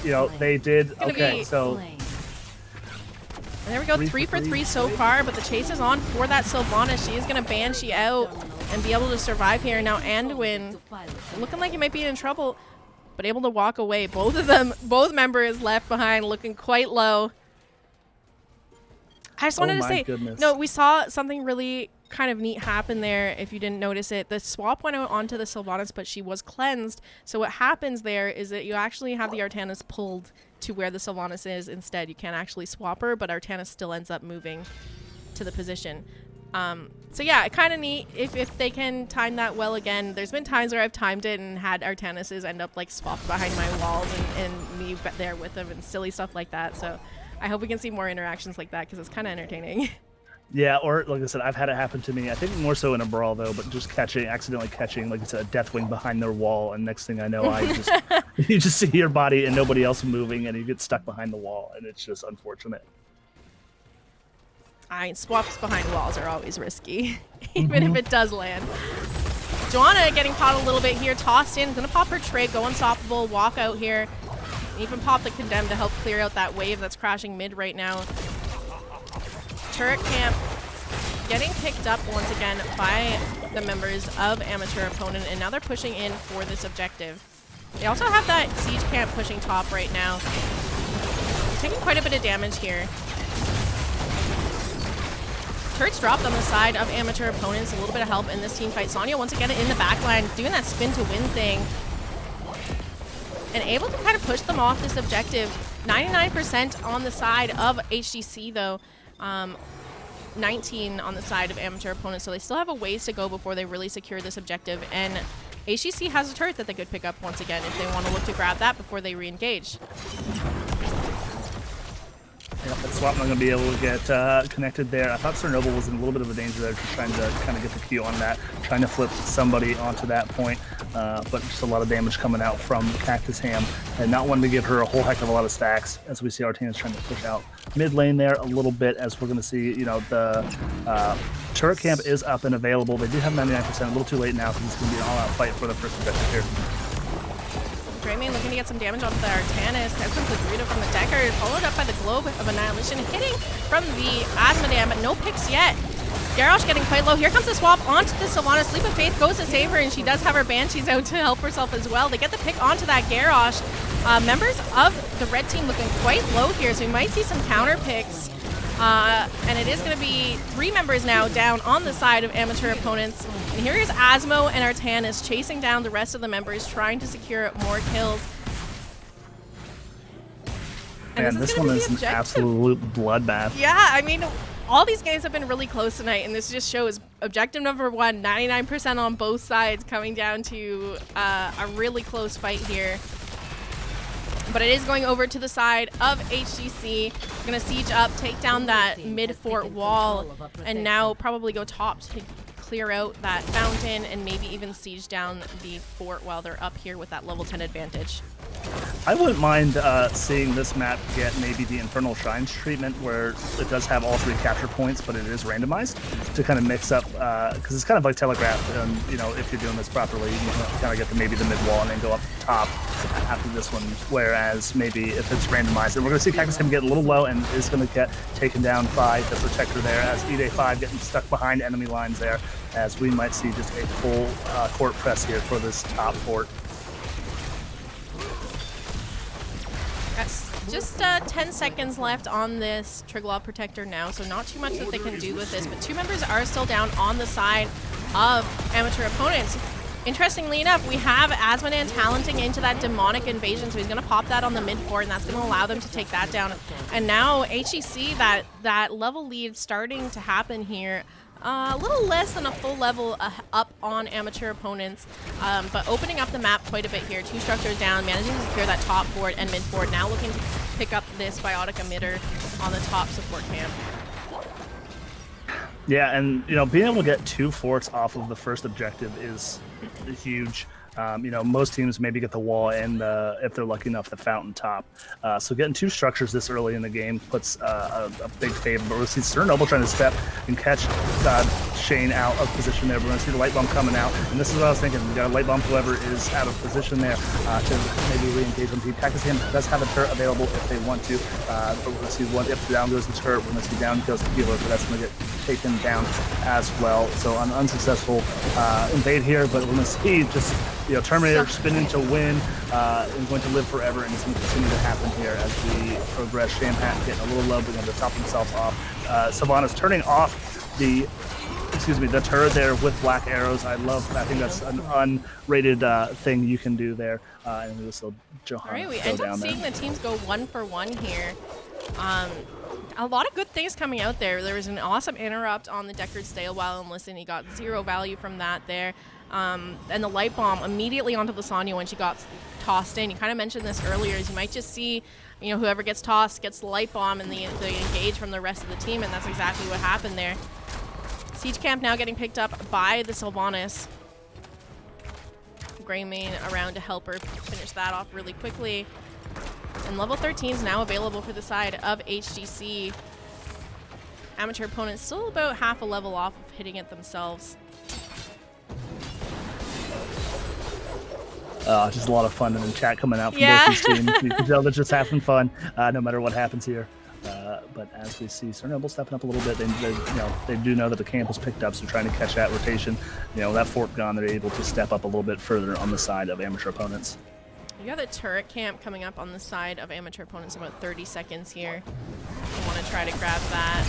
Speaker 2: You know, they did... Okay,
Speaker 1: be
Speaker 2: so...
Speaker 1: And there we go, 3 for 3 so far, but the chase is on for that Sylvanas. She is going to Banshee out and be able to survive here. Now Anduin looking like he might be in trouble, but able to walk away. Both of them, both members left behind looking quite low. I just wanted to say, no, we saw something really kind of neat happen there if you didn't notice it. The swap went out onto the Sylvanas, but she was cleansed. So what happens there is that you actually have the Artanis pulled to where the Sylvanas is instead. You can't actually swap her, but Artanis still ends up moving to the position. So yeah, kind of neat if they can time that well again. There's been times where I've timed it and had Artanises end up like swapped behind my walls and me there with them and silly stuff like that. So I hope we can see more interactions like that because it's kind of entertaining.
Speaker 2: Yeah, or like I said, I've had it happen to me. I think more so in a brawl though, but just accidentally catching, like I said, a Deathwing behind their wall, and next thing I know, you just see your body and nobody else moving, and you get stuck behind the wall, and it's just unfortunate.
Speaker 1: Swaps behind walls are always risky, even if it does land. Joanna getting caught a little bit here, tossed in, gonna pop her trade, go unstoppable, walk out here, even pop the Condemn to help clear out that wave that's crashing mid right now. Turret camp getting picked up once again by the members of amateur opponent, and now they're pushing in for this objective. They also have that siege camp pushing top right now. Taking quite a bit of damage here. Turrets dropped on the side of amateur opponents, a little bit of help in this team fight. Sonya once again in the backline, doing that spin to win thing. And able to kind of push them off this objective. 99% on the side of HGC though. 19 on the side of amateur opponents, so they still have a ways to go before they really secure this objective, and HGC has a turret that they could pick up once again if they want to look to grab that before they re-engage.
Speaker 2: Yep, that swap not going to be able to get connected there. I thought Chernobyl was in a little bit of a danger there, just trying to kind of get the Q on that, trying to flip somebody onto that point, but just a lot of damage coming out from Cactus Ham, and not wanting to give her a whole heck of a lot of stacks, as we see Artanis trying to push out mid lane there a little bit, as we're going to see, you know, the turret camp is up and available. They do have 99%, a little too late now, because it's going to be an all-out fight for the first objective here.
Speaker 1: Greymane looking to get some damage onto the Artanis. There comes the Dorito from the Decker, followed up by the Globe of Annihilation, hitting from the Asmodam, but no picks yet. Garrosh getting quite low. Here comes the swap onto the Sylvanas. Leap of Faith goes to save her, and she does have her Banshees out to help herself as well. They get the pick onto that Garrosh. Members of the red team looking quite low here, so we might see some counter picks And it is going to be 3 members now down on the side of amateur opponents. And here is Asmo and Artanis chasing down the rest of the members, trying to secure more kills. And
Speaker 2: Man, this one is an absolute bloodbath.
Speaker 1: Yeah, I mean, all these games have been really close tonight, and this just shows objective number 1, 99% on both sides, coming down to a really close fight here. But it is going over to the side of HGC. Going to siege up, take down that mid-fort wall, and now probably go top to clear out that fountain and maybe even siege down the fort while they're up here with that level 10 advantage.
Speaker 2: I wouldn't mind seeing this map get maybe the Infernal Shrines treatment, where it does have all 3 capture points, but it is randomized to kind of mix up, because it's kind of like telegraphed. And you know, if you're doing this properly, you kind of get to maybe the mid wall and then go up top after this one. Whereas maybe if it's randomized, and we're going to see Cactus him get a little low and is going to get taken down by the Protector there, as ED5 getting stuck behind enemy lines there, as we might see just a full court press here for this top fort.
Speaker 1: Just 10 seconds left on this Triglaw Protector now, so not too much that they can do with this, but 2 members are still down on the side of amateur opponents. Interestingly enough, we have Asmodan talenting into that Demonic Invasion, so he's going to pop that on the mid-fort, and that's going to allow them to take that down. And now HEC, that level lead starting to happen here. A little less than a full level up on amateur opponents, but opening up the map quite a bit here. 2 structures down, managing to secure that top fort and mid fort. Now looking to pick up this biotic emitter on the top support camp.
Speaker 2: Yeah, and you know, being able to get 2 forts off of the first objective is huge. You know, most teams maybe get the wall and if they're lucky enough, the fountain top. So getting 2 structures this early in the game puts a big favor. But we'll see Sir Noble trying to step and catch Shane out of position there. We're going to see the light bomb coming out, and this is what I was thinking. We got a light bomb whoever is out of position there to maybe re-engage them. Cactus Hand does have a turret available if they want to, but we're going to see if down goes the turret, we're going to see down goes the healer, but that's going to get taken down as well. So an unsuccessful invade here, but we're going to see just, you know, Terminator spinning to win and going to live forever, and it's going to continue to happen here as we progress. Shamphat getting a little low, but going to top himself off. Sylvanas turning off the turret there with black arrows. I think that's an unrated thing you can do there. And we will still Johanna.
Speaker 1: All right, we end up seeing the teams go 1 for 1 here. A lot of good things coming out there. There was an awesome interrupt on the Deckard Stay a while and listen. He got 0 value from that there. And the light bomb immediately onto the Sonya when she got tossed in. You kind of mentioned this earlier, is you might just see, you know, whoever gets tossed gets the light bomb and the engage from the rest of the team, and that's exactly what happened there. Siege Camp now getting picked up by the Sylvanas. Greymane around to help her finish that off really quickly. And level 13 is now available for the side of HGC. Amateur opponents still about half a level off of hitting it themselves.
Speaker 2: Just a lot of fun in the chat coming out from both these teams. You can tell they're just having fun, no matter what happens here. But as we see Sir Noble stepping up a little bit, they do know that the camp was picked up, so trying to catch that rotation. You know, that fort gone, they're able to step up a little bit further on the side of amateur opponents.
Speaker 1: You got the turret camp coming up on the side of amateur opponents in about 30 seconds here. I want to try to grab that.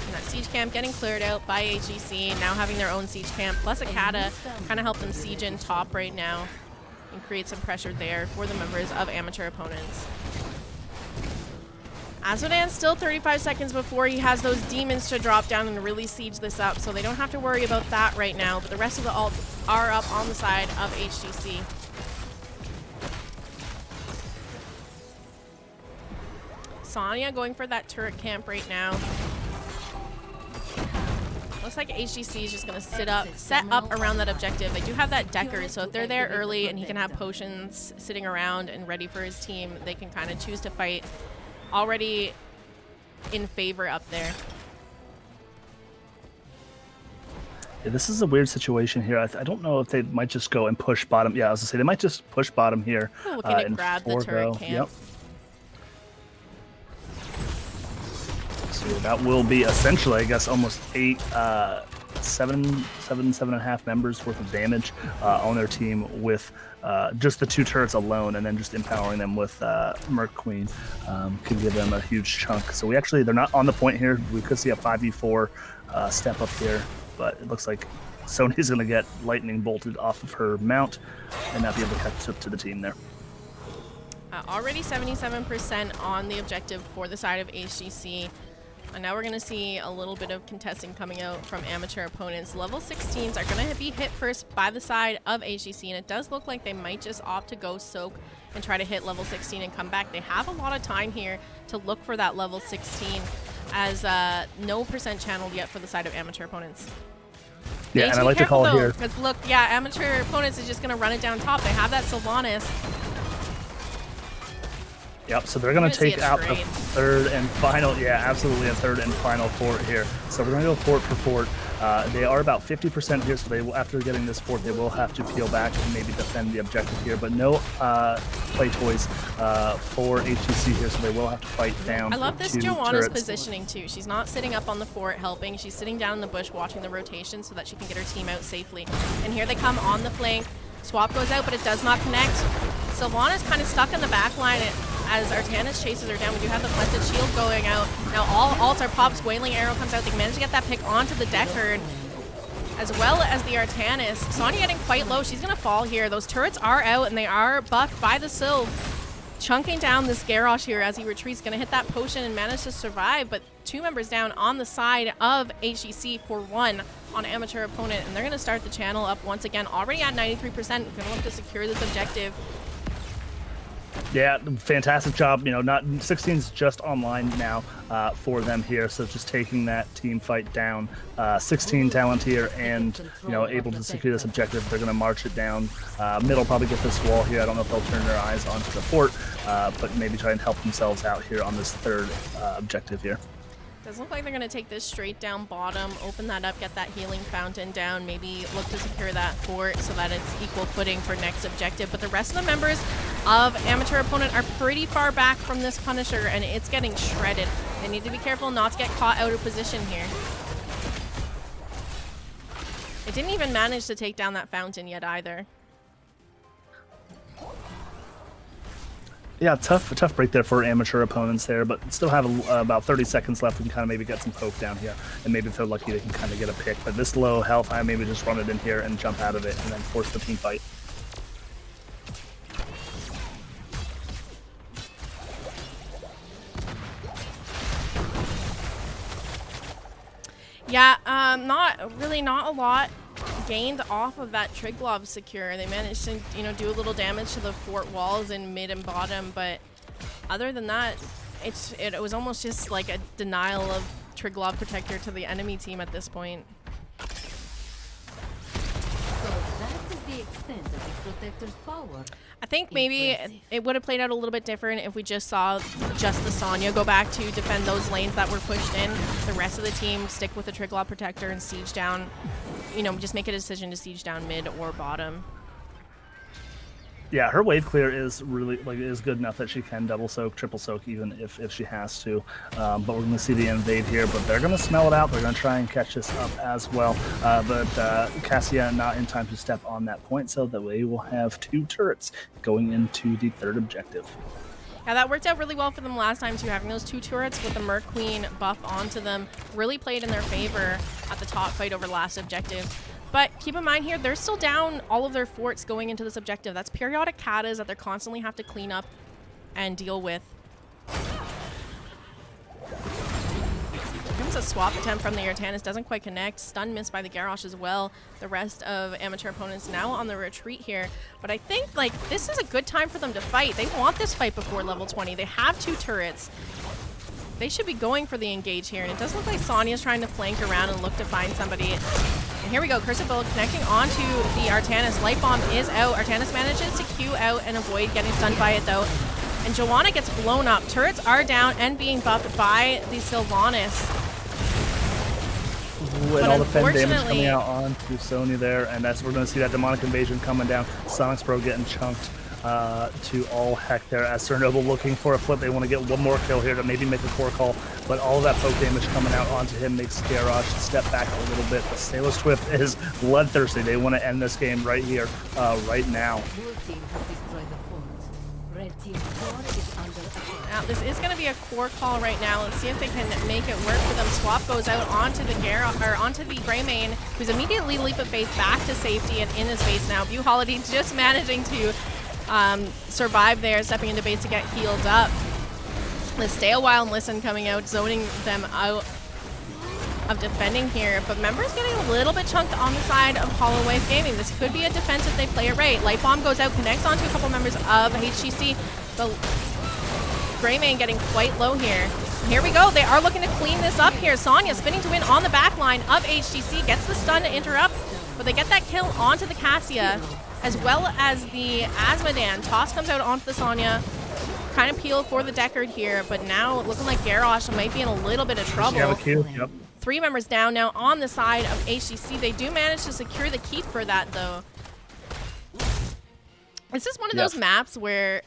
Speaker 1: And that siege camp getting cleared out by HGC, now having their own siege camp, plus a Kata, kind of help them siege in top right now and create some pressure there for the members of amateur opponents. Asmodan still 35 seconds before he has those demons to drop down and really siege this up, so they don't have to worry about that right now, but the rest of the alts are up on the side of HGC. Sonya going for that turret camp right now. Looks like HGC is just going to set up around that objective. They do have that Deckard, so if they're there early and he can have potions sitting around and ready for his team, they can kind of choose to fight already in favor up there.
Speaker 2: Yeah, this is a weird situation here. I don't know if they might just go and push bottom. Yeah, I was going to say, they might just push bottom here.
Speaker 1: Looking to grab the turret camp.
Speaker 2: Yep. So that will be essentially, I guess, almost 8 about seven and a half members worth of damage on their team with just the 2 turrets alone, and then just empowering them with Merc Queen could give them a huge chunk. So they're not on the point here. We could see a 5v4 step up here, but it looks like Sonya's going to get lightning bolted off of her mount and not be able to catch up to the team there.
Speaker 1: Already 77% on the objective for the side of HGC. And now we're going to see a little bit of contesting coming out from amateur opponents. Level 16s are going to be hit first by the side of HGC, and it does look like they might just opt to go soak and try to hit level 16 and come back. They have a lot of time here to look for that level 16, as no percent channeled yet for the side of amateur opponents.
Speaker 2: Yeah, and I like to call here.
Speaker 1: Because look, yeah, amateur opponents is just going to run it down top. They have that Sylvanas.
Speaker 2: Yep, so they're going to take out the third and final, absolutely a third and final fort here. So we're going to go fort for fort. They are about 50% here, so they will, after getting this fort, they will have to peel back and maybe defend the objective here. But no play toys for HGC here, so they will have to fight down.
Speaker 1: I love this Joanna's positioning too. She's not sitting up on the fort helping. She's sitting down in the bush watching the rotation so that she can get her team out safely. And here they come on the flank. Swap goes out, but it does not connect. Sylvanas kind of stuck in the back line as Artanis chases her down. We do have the blessed shield going out. Now all ults are popped. Wailing arrow comes out. They manage to get that pick onto the Deckard, as well as the Artanis. Sonya getting quite low. She's going to fall here. Those turrets are out, and they are buffed by the Sylv. Chunking down this Garrosh here as he retreats. Going to hit that potion and manage to survive, but 2 members down on the side of HGC for 1 on amateur opponent, and they're going to start the channel up once again. Already at 93%. Going to look to secure this objective.
Speaker 2: Yeah, fantastic job. You know, not 16's just online now for them here, so just taking that team fight down. 16 talent here, and able to secure this objective. They're going to march it down. Middle probably get this wall here. I don't know if they'll turn their eyes onto the fort, but maybe try and help themselves out here on this third objective here.
Speaker 1: Does look like they're going to take this straight down bottom, open that up, get that healing fountain down, maybe look to secure that fort so that it's equal footing for next objective. But the rest of the members of amateur opponent are pretty far back from this Punisher, and it's getting shredded. They need to be careful not to get caught out of position here. It didn't even manage to take down that fountain yet either.
Speaker 2: Yeah, tough break there for amateur opponents there, but still have about 30 seconds left. We can kind of maybe get some poke down here, and maybe if they're lucky, they can kind of get a pick. But this low health, I maybe just run it in here and jump out of it, and then force the team fight.
Speaker 1: Yeah, not a lot gained off of that Triglav secure. They managed to, do a little damage to the fort walls in mid and bottom, but other than that, it was almost just like a denial of Triglav protector to the enemy team at this point.
Speaker 5: So that is the extent of the protector's power.
Speaker 1: I think maybe it would have played out a little bit different if we just saw just the Sonya go back to defend those lanes that were pushed in. The rest of the team stick with the Triglav protector and siege down, just make a decision to siege down mid or bottom.
Speaker 2: Yeah, her wave clear is really is good enough that she can double soak, triple soak, even if she has to. But we're going to see the invade here, but they're going to smell it out. They're going to try and catch this up as well. But Cassia not in time to step on that point, so that way we'll have 2 turrets going into the third objective.
Speaker 1: Yeah, that worked out really well for them last time too. Having those 2 turrets with the Merc Queen buff onto them really played in their favor at the top fight over last objective. But keep in mind here, they're still down all of their forts going into this objective. That's periodic katas that they constantly have to clean up and deal with. Here comes a swap attempt from the Artanis. Doesn't quite connect. Stun missed by the Garrosh as well. The rest of amateur opponents now on the retreat here. But I think this is a good time for them to fight. They want this fight before level 20. They have 2 turrets. They should be going for the engage here, and it does look like Sonya's trying to flank around and look to find somebody. And here we go, Curse of Bullet connecting onto the Artanis. Light Bomb is out. Artanis manages to Q out and avoid getting stunned by it though. And Joanna gets blown up. Turrets are down and being buffed by the Sylvanas.
Speaker 2: And all the Fen damage coming out onto Sonya there, and we're going to see that demonic invasion coming down. Sonic's Pro getting chunked to all heck there as Cernoble looking for a flip. They want to get one more kill here to maybe make a core call, but all of that poke damage coming out onto him makes Garrosh step back a little bit. But Sailor Swift is bloodthirsty. They want to end this game right here, right now.
Speaker 5: Blue team has destroyed the fort. Red team's core is under attack.
Speaker 1: Now, this is going to be a core call right now. Let's see if they can make it work for them. Swap goes out onto the onto the Greymane, who's immediately leap of faith back to safety and in his base now. View Holiday just managing to survive there, stepping into base to get healed up. The Stay a While and Listen coming out, zoning them out of defending here, but Members getting a little bit chunked on the side of Holowife Gaming. This could be a defense if they play it right. Light Bomb goes out, connects onto a couple members of HGC. The Greymane getting quite low here. Here we go. They are looking to clean this up here. Sonya spinning to win on the back line of HGC, gets the stun to interrupt, but they get that kill onto the Cassia, as well as the Asmodan. Toss comes out onto the Sonya. Kind of peel for the Deckard here, but now looking like Garrosh might be in a little bit of trouble.
Speaker 2: Yep.
Speaker 1: 3 members down now on the side of HGC. They do manage to secure the keep for that, though. This is one of those maps where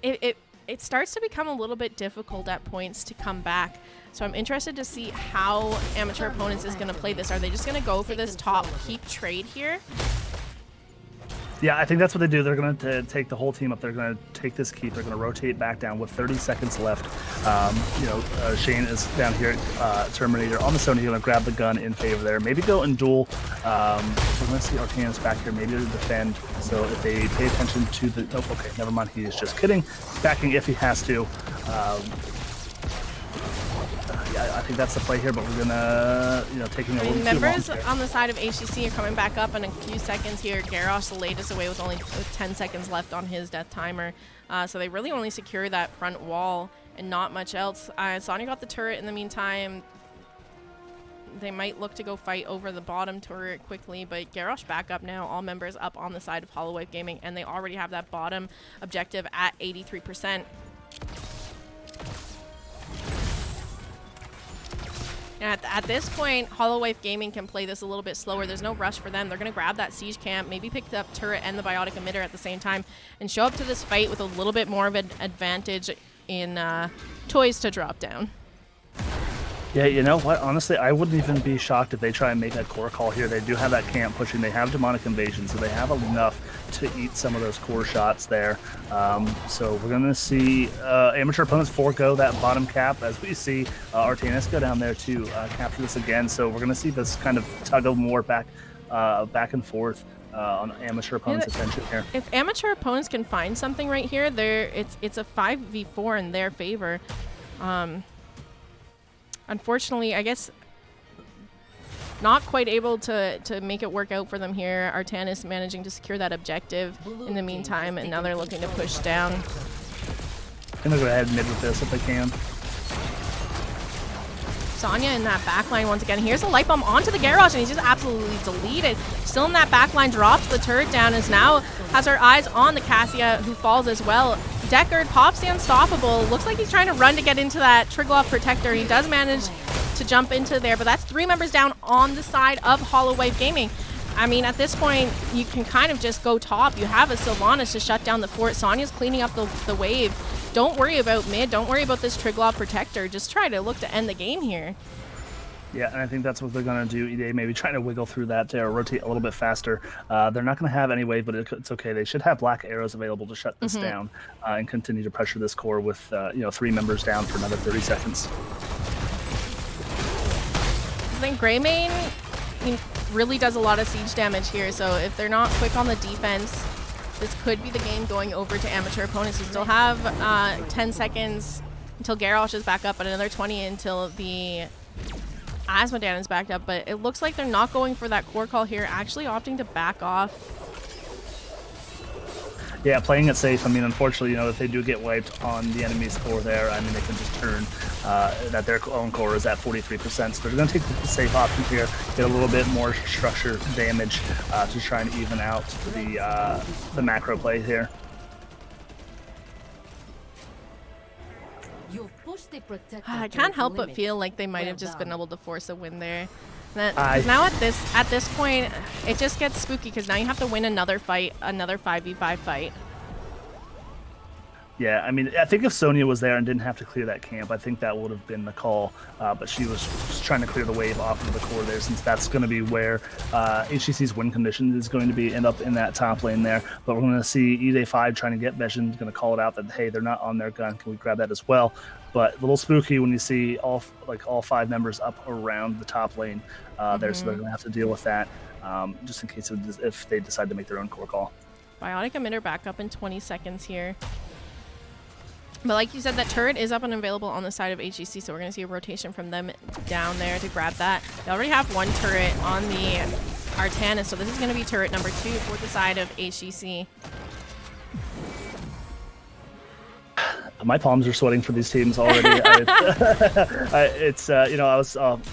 Speaker 1: it starts to become a little bit difficult at points to come back. So I'm interested to see how Amateur Opponents is going to play this. Are they just going to go for this top keep trade here?
Speaker 2: Yeah, I think that's what they do. They're going to take the whole team up. They're going to take this keep. They're going to rotate back down with 30 seconds left. Shane is down here, Terminator on the Sony. He's going to grab the gun in favor there. Maybe go and duel. We're going to see Arcanus back here. Maybe to defend. So if they pay attention to the... Oh, okay, never mind. He is just kidding. Backing if he has to. I think that's the play here, but we're gonna, taking a little too long
Speaker 1: Members
Speaker 2: here.
Speaker 1: on the side of HCC are coming back up in a few seconds here. Garrosh the latest away with only 10 seconds left on his death timer. So they really only secure that front wall and not much else. Sonya got the turret in the meantime. They might look to go fight over the bottom turret quickly, but Garrosh back up now. All members up on the side of Holowife Gaming, and they already have that bottom objective at 83%. At this point, Holowife Gaming can play this a little bit slower. There's no rush for them. They're going to grab that siege camp, maybe pick up turret and the biotic emitter at the same time, and show up to this fight with a little bit more of an advantage in toys to drop down.
Speaker 2: Yeah, you know what? Honestly, I wouldn't even be shocked if they try and make that core call here. They do have that camp pushing. They have demonic invasion, so they have enough to eat some of those core shots there. So we're going to see Amateur Opponents forego that bottom cap, as we see Arcanus go down there to capture this again. So we're going to see this kind of tug of war back and forth on Amateur Opponents' attention here.
Speaker 1: If Amateur Opponents can find something right here, it's a 5v4 in their favor. Unfortunately, I guess not quite able to make it work out for them here. Artanis managing to secure that objective in the meantime, and now they're looking to push down.
Speaker 2: I'm going to go ahead and mid with this if they can.
Speaker 1: Sonya in that backline once again. Here's a light bomb onto the Garrosh, and he's just absolutely deleted. Still in that backline, drops the turret down, and now has her eyes on the Cassia, who falls as well. Deckard pops the Unstoppable. Looks like he's trying to run to get into that Triglav Protector. He does manage to jump into there, but that's 3 members down on the side of Holowife Gaming. I mean, at this point, you can kind of just go top. You have a Sylvanas to shut down the fort. Sonya's cleaning up the wave. Don't worry about mid. Don't worry about this Triglav Protector. Just try to look to end the game here.
Speaker 2: Yeah, and I think that's what they're going to do. They maybe trying to wiggle through that or rotate a little bit faster. They're not going to have any wave, but it's okay. They should have black arrows available to shut this down and continue to pressure this core with 3 members down for another 30 seconds.
Speaker 1: I think Greymane really does a lot of siege damage here, so if they're not quick on the defense, this could be the game going over to Amateur Opponents. You still have 10 seconds until Garrosh is back up, and another 20 until the Asmodan is backed up, but it looks like they're not going for that core call here, actually opting to back off.
Speaker 2: Yeah, playing it safe. I mean, unfortunately, if they do get wiped on the enemy's core there, I mean, they can just turn that their own core is at 43%. So they're going to take the safe option here, get a little bit more structure damage to try and even out the macro play here.
Speaker 5: You've pushed the protector
Speaker 1: I
Speaker 5: to
Speaker 1: can't
Speaker 5: its
Speaker 1: help but
Speaker 5: limits.
Speaker 1: feel like they might have
Speaker 5: Well
Speaker 1: just
Speaker 5: done.
Speaker 1: been able to force a win there. Because now at this point, it just gets spooky because now you have to win another fight, another 5v5 fight.
Speaker 2: Yeah, I mean, I think if Sonya was there and didn't have to clear that camp, I think that would have been the call. But she was just trying to clear the wave off of the core there, since that's going to be where HGC's win condition is going to be end up in that top lane there. But we're going to see EJ5 trying to get Vision, going to call it out that, hey, they're not on their gun. Can we grab that as well? But a little spooky when you see all 5 members up around the top lane there, so they're going to have to deal with that just in case if they decide to make their own core call.
Speaker 1: Biotic emitter back up in 20 seconds here. But like you said, that turret is up and available on the side of HGC, so we're going to see a rotation from them down there to grab that. They already have one turret on the Artanis, so this is going to be turret number 2 for the side of HGC.
Speaker 2: My palms are sweating for these teams already. It's you know,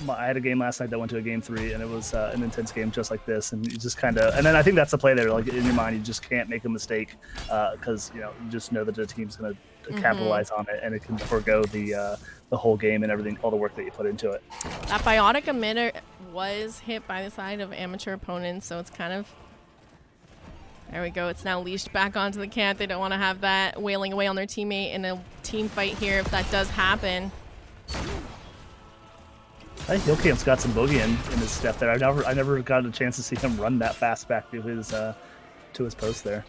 Speaker 2: I had a game last night that went to a game 3, and it was an intense game just like this, and you just kind of, and then I think that's the play there. Like in your mind, you just can't make a mistake because you just know that the team's going to capitalize on it, and it can forego the whole game and everything, all the work that you put into it.
Speaker 1: That biotic emitter was hit by the side of amateur opponents, so it's kind of. There we go. It's now leashed back onto the camp. They don't want to have that wailing away on their teammate in a team fight here if that does happen.
Speaker 2: I think Hillcamp's got some boogie in his step there. I never got a chance to see him run that fast back to his post there.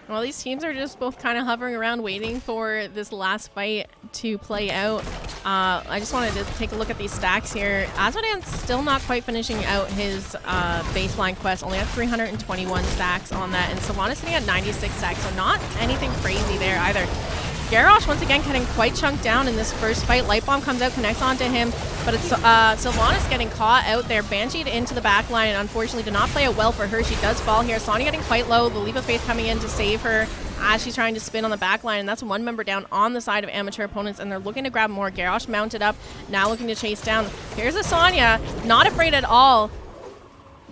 Speaker 1: Well, these teams are just both kind of hovering around waiting for this last fight to play out. I just wanted to take a look at these stacks here. Asmodean's still not quite finishing out his baseline quest. Only have 321 stacks on that. And Sylvanas sitting at 96 stacks, so not anything crazy there either. Garrosh once again getting quite chunked down in this first fight. Light Bomb comes out, connects onto him, but it's Sylvanas getting caught out there, bansheed into the back line, and unfortunately did not play it well for her. She does fall here. Sonya getting quite low. The Leap of Faith coming in to save her as she's trying to spin on the back line, and that's one member down on the side of amateur opponents, and they're looking to grab more. Garrosh mounted up, now looking to chase down. Here's a Sonya, not afraid at all.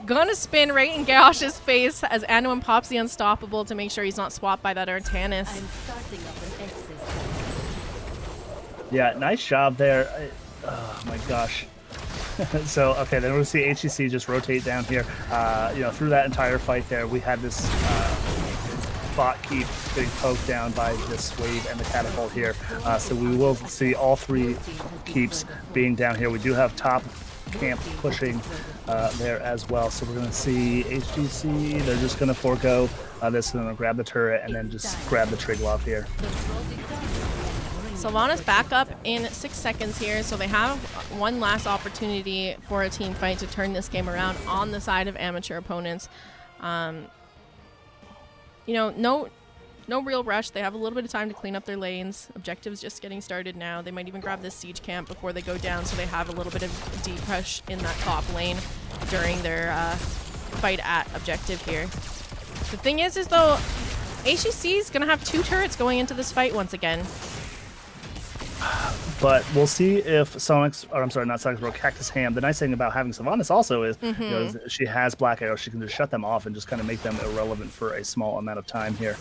Speaker 1: Gonna spin right in Garrosh's face as Anduin pops the Unstoppable to make sure he's not swapped by that Artanis.
Speaker 5: I'm starting up an exit.
Speaker 2: Yeah, nice job there. Oh my gosh. So, okay, then we'll see HCC just rotate down here. Through that entire fight there, we had this bot keep getting poked down by this wave and the catapult here. So we will see all 3 keeps being down here. We do have top camp pushing there as well. So we're going to see HGC. They're just going to forego this and then grab the turret and then just grab the Triglav here.
Speaker 1: Sylvanas back up in 6 seconds here, so they have one last opportunity for a team fight to turn this game around on the side of amateur opponents. No real rush. They have a little bit of time to clean up their lanes. Objective's just getting started now. They might even grab this siege camp before they go down, so they have a little bit of deep rush in that top lane during their fight at objective here. The thing is though, HGC is going to have 2 turrets going into this fight once again.
Speaker 2: But we'll see if Cactus Ham. The nice thing about having Sylvanas also is, she has Black Arrow. She can just shut them off and just kind of make them irrelevant for a small amount of time here.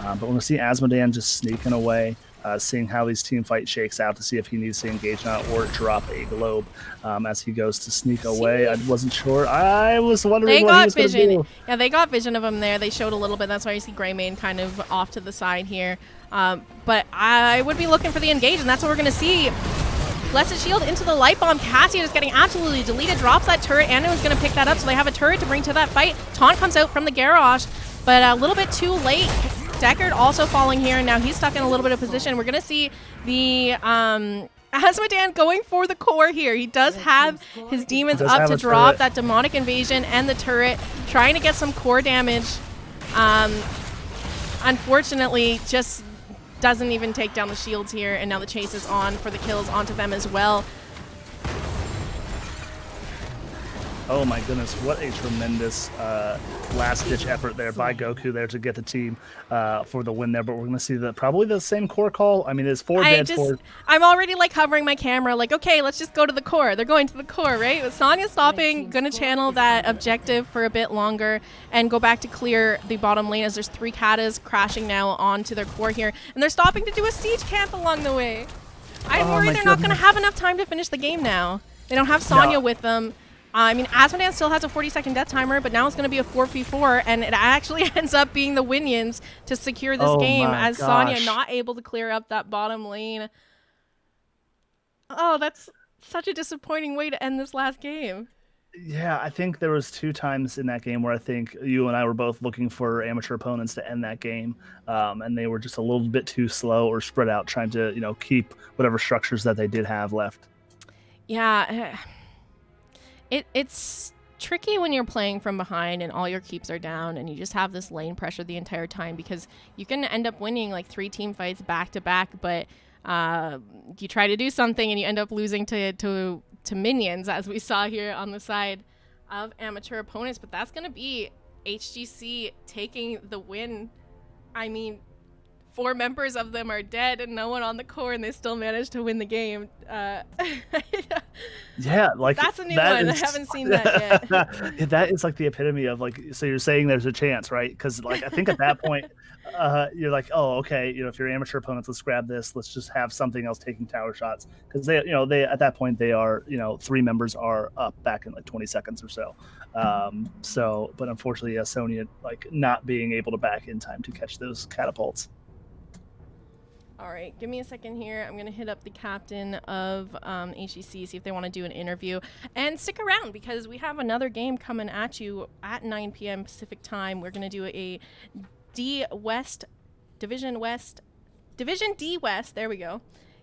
Speaker 2: But we're going to see Asmodean just sneaking away, seeing how these team fight shakes out to see if he needs to engage now or drop a globe as he goes to sneak away. I wasn't sure. I was wondering what he was going to do.
Speaker 1: Yeah, they got vision of him there. They showed a little bit. That's why you see Greymane kind of off to the side here. But I would be looking for the engage, and that's what we're going to see. Blessed Shield into the Light Bomb. Cassia is getting absolutely deleted. Drops that turret. Anduin's going to pick that up, so they have a turret to bring to that fight. Taunt comes out from the Garrosh, but a little bit too late. Deckard also falling here, and now he's stuck in a little bit of position. We're going to see the Asmodean going for the core here. He does have his demons up to drop that demonic invasion and the turret, trying to get some core damage. Unfortunately, just doesn't even take down the shields here, and now the chase is on for the kills onto them as well.
Speaker 2: Oh my goodness, what a tremendous last-ditch effort there by Goku there to get the team for the win there. But we're going to see probably the same core call. I mean, it's 4 dead.
Speaker 1: I'm already like hovering my camera like, okay, let's just go to the core. They're going to the core, right? But Sonya's stopping, going to channel that objective for a bit longer and go back to clear the bottom lane as there's 3 katas crashing now onto their core here. And they're stopping to do a siege camp along the way. I'm worried they're not going to have enough time to finish the game now. They don't have Sonya with them. I mean, Asmodan still has a 40-second death timer, but now it's going to be a 4v4, and it actually ends up being the Winions to secure this game as Sonya not able to clear up that bottom lane. Oh, that's such a disappointing way to end this last game.
Speaker 2: Yeah, I think there was 2 times in that game where I think you and I were both looking for amateur opponents to end that game, and they were just a little bit too slow or spread out, trying to keep whatever structures that they did have left.
Speaker 1: Yeah, it's tricky when you're playing from behind and all your keeps are down and you just have this lane pressure the entire time, because you can end up winning like 3 team fights back to back, but you try to do something and you end up losing to minions, as we saw here on the side of amateur opponents. But that's going to be HGC taking the win. I mean, 4 members of them are dead and no one on the core, and they still managed to win the game.
Speaker 2: Yeah, like
Speaker 1: that's a new one. I haven't seen that yet.
Speaker 2: That is like the epitome of like, so you're saying there's a chance, right? Because like I think at that point, you're like, oh, okay, if you're amateur opponents, let's grab this. Let's just have something else taking tower shots, because they at that point they are 3 members are up back in like 20 seconds or so. But unfortunately, Sonya like not being able to back in time to catch those catapults.
Speaker 1: All right, give me a second here. I'm going to hit up the captain of HEC, see if they want to do an interview. And stick around, because we have another game coming at you at 9 p.m. Pacific time. We're going to do a Division D West, there we go,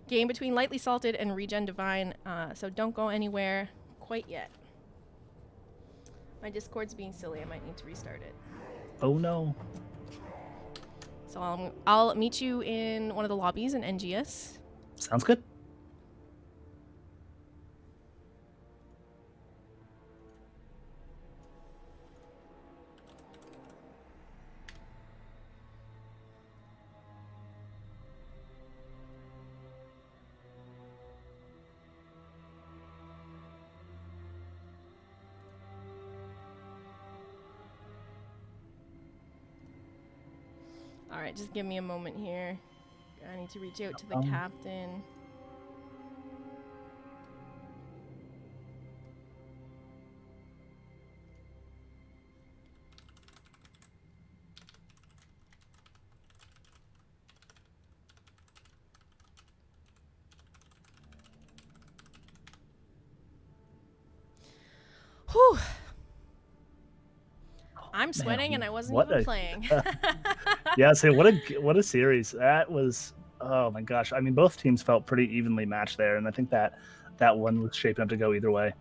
Speaker 1: game between Lightly Salted and Regen Divine. So don't go anywhere quite yet. My Discord's being silly. I might need to restart it.
Speaker 2: Oh, no.
Speaker 1: So I'll meet you in one of the lobbies in NGS.
Speaker 2: Sounds good.
Speaker 1: All right, just give me a moment here. I need to reach out to the captain. Whew. I'm sweating, and I wasn't even playing.
Speaker 2: Yeah, so what a series that was. Oh my gosh, I mean, both teams felt pretty evenly matched there, and I think that one was shaping up to go either way.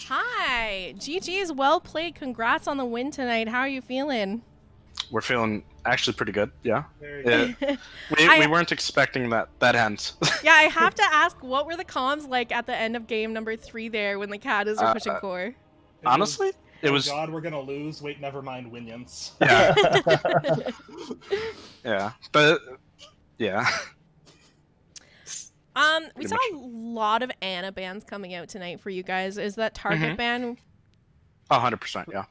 Speaker 1: Hi, GG's, well played. Congrats on the win tonight. How are you feeling?
Speaker 6: We're feeling actually pretty good. Yeah. We weren't expecting that end.
Speaker 1: Yeah, I have to ask, what were the comms like at the end of game number 3 there when the Catas were pushing core?
Speaker 6: Honestly, it was.
Speaker 7: God, we're gonna lose. Wait, never mind. Winions.
Speaker 6: Yeah. Yeah, but yeah.
Speaker 1: We saw a lot of Ana bans coming out tonight for you guys. Is that target ban?
Speaker 6: 100%. Yeah.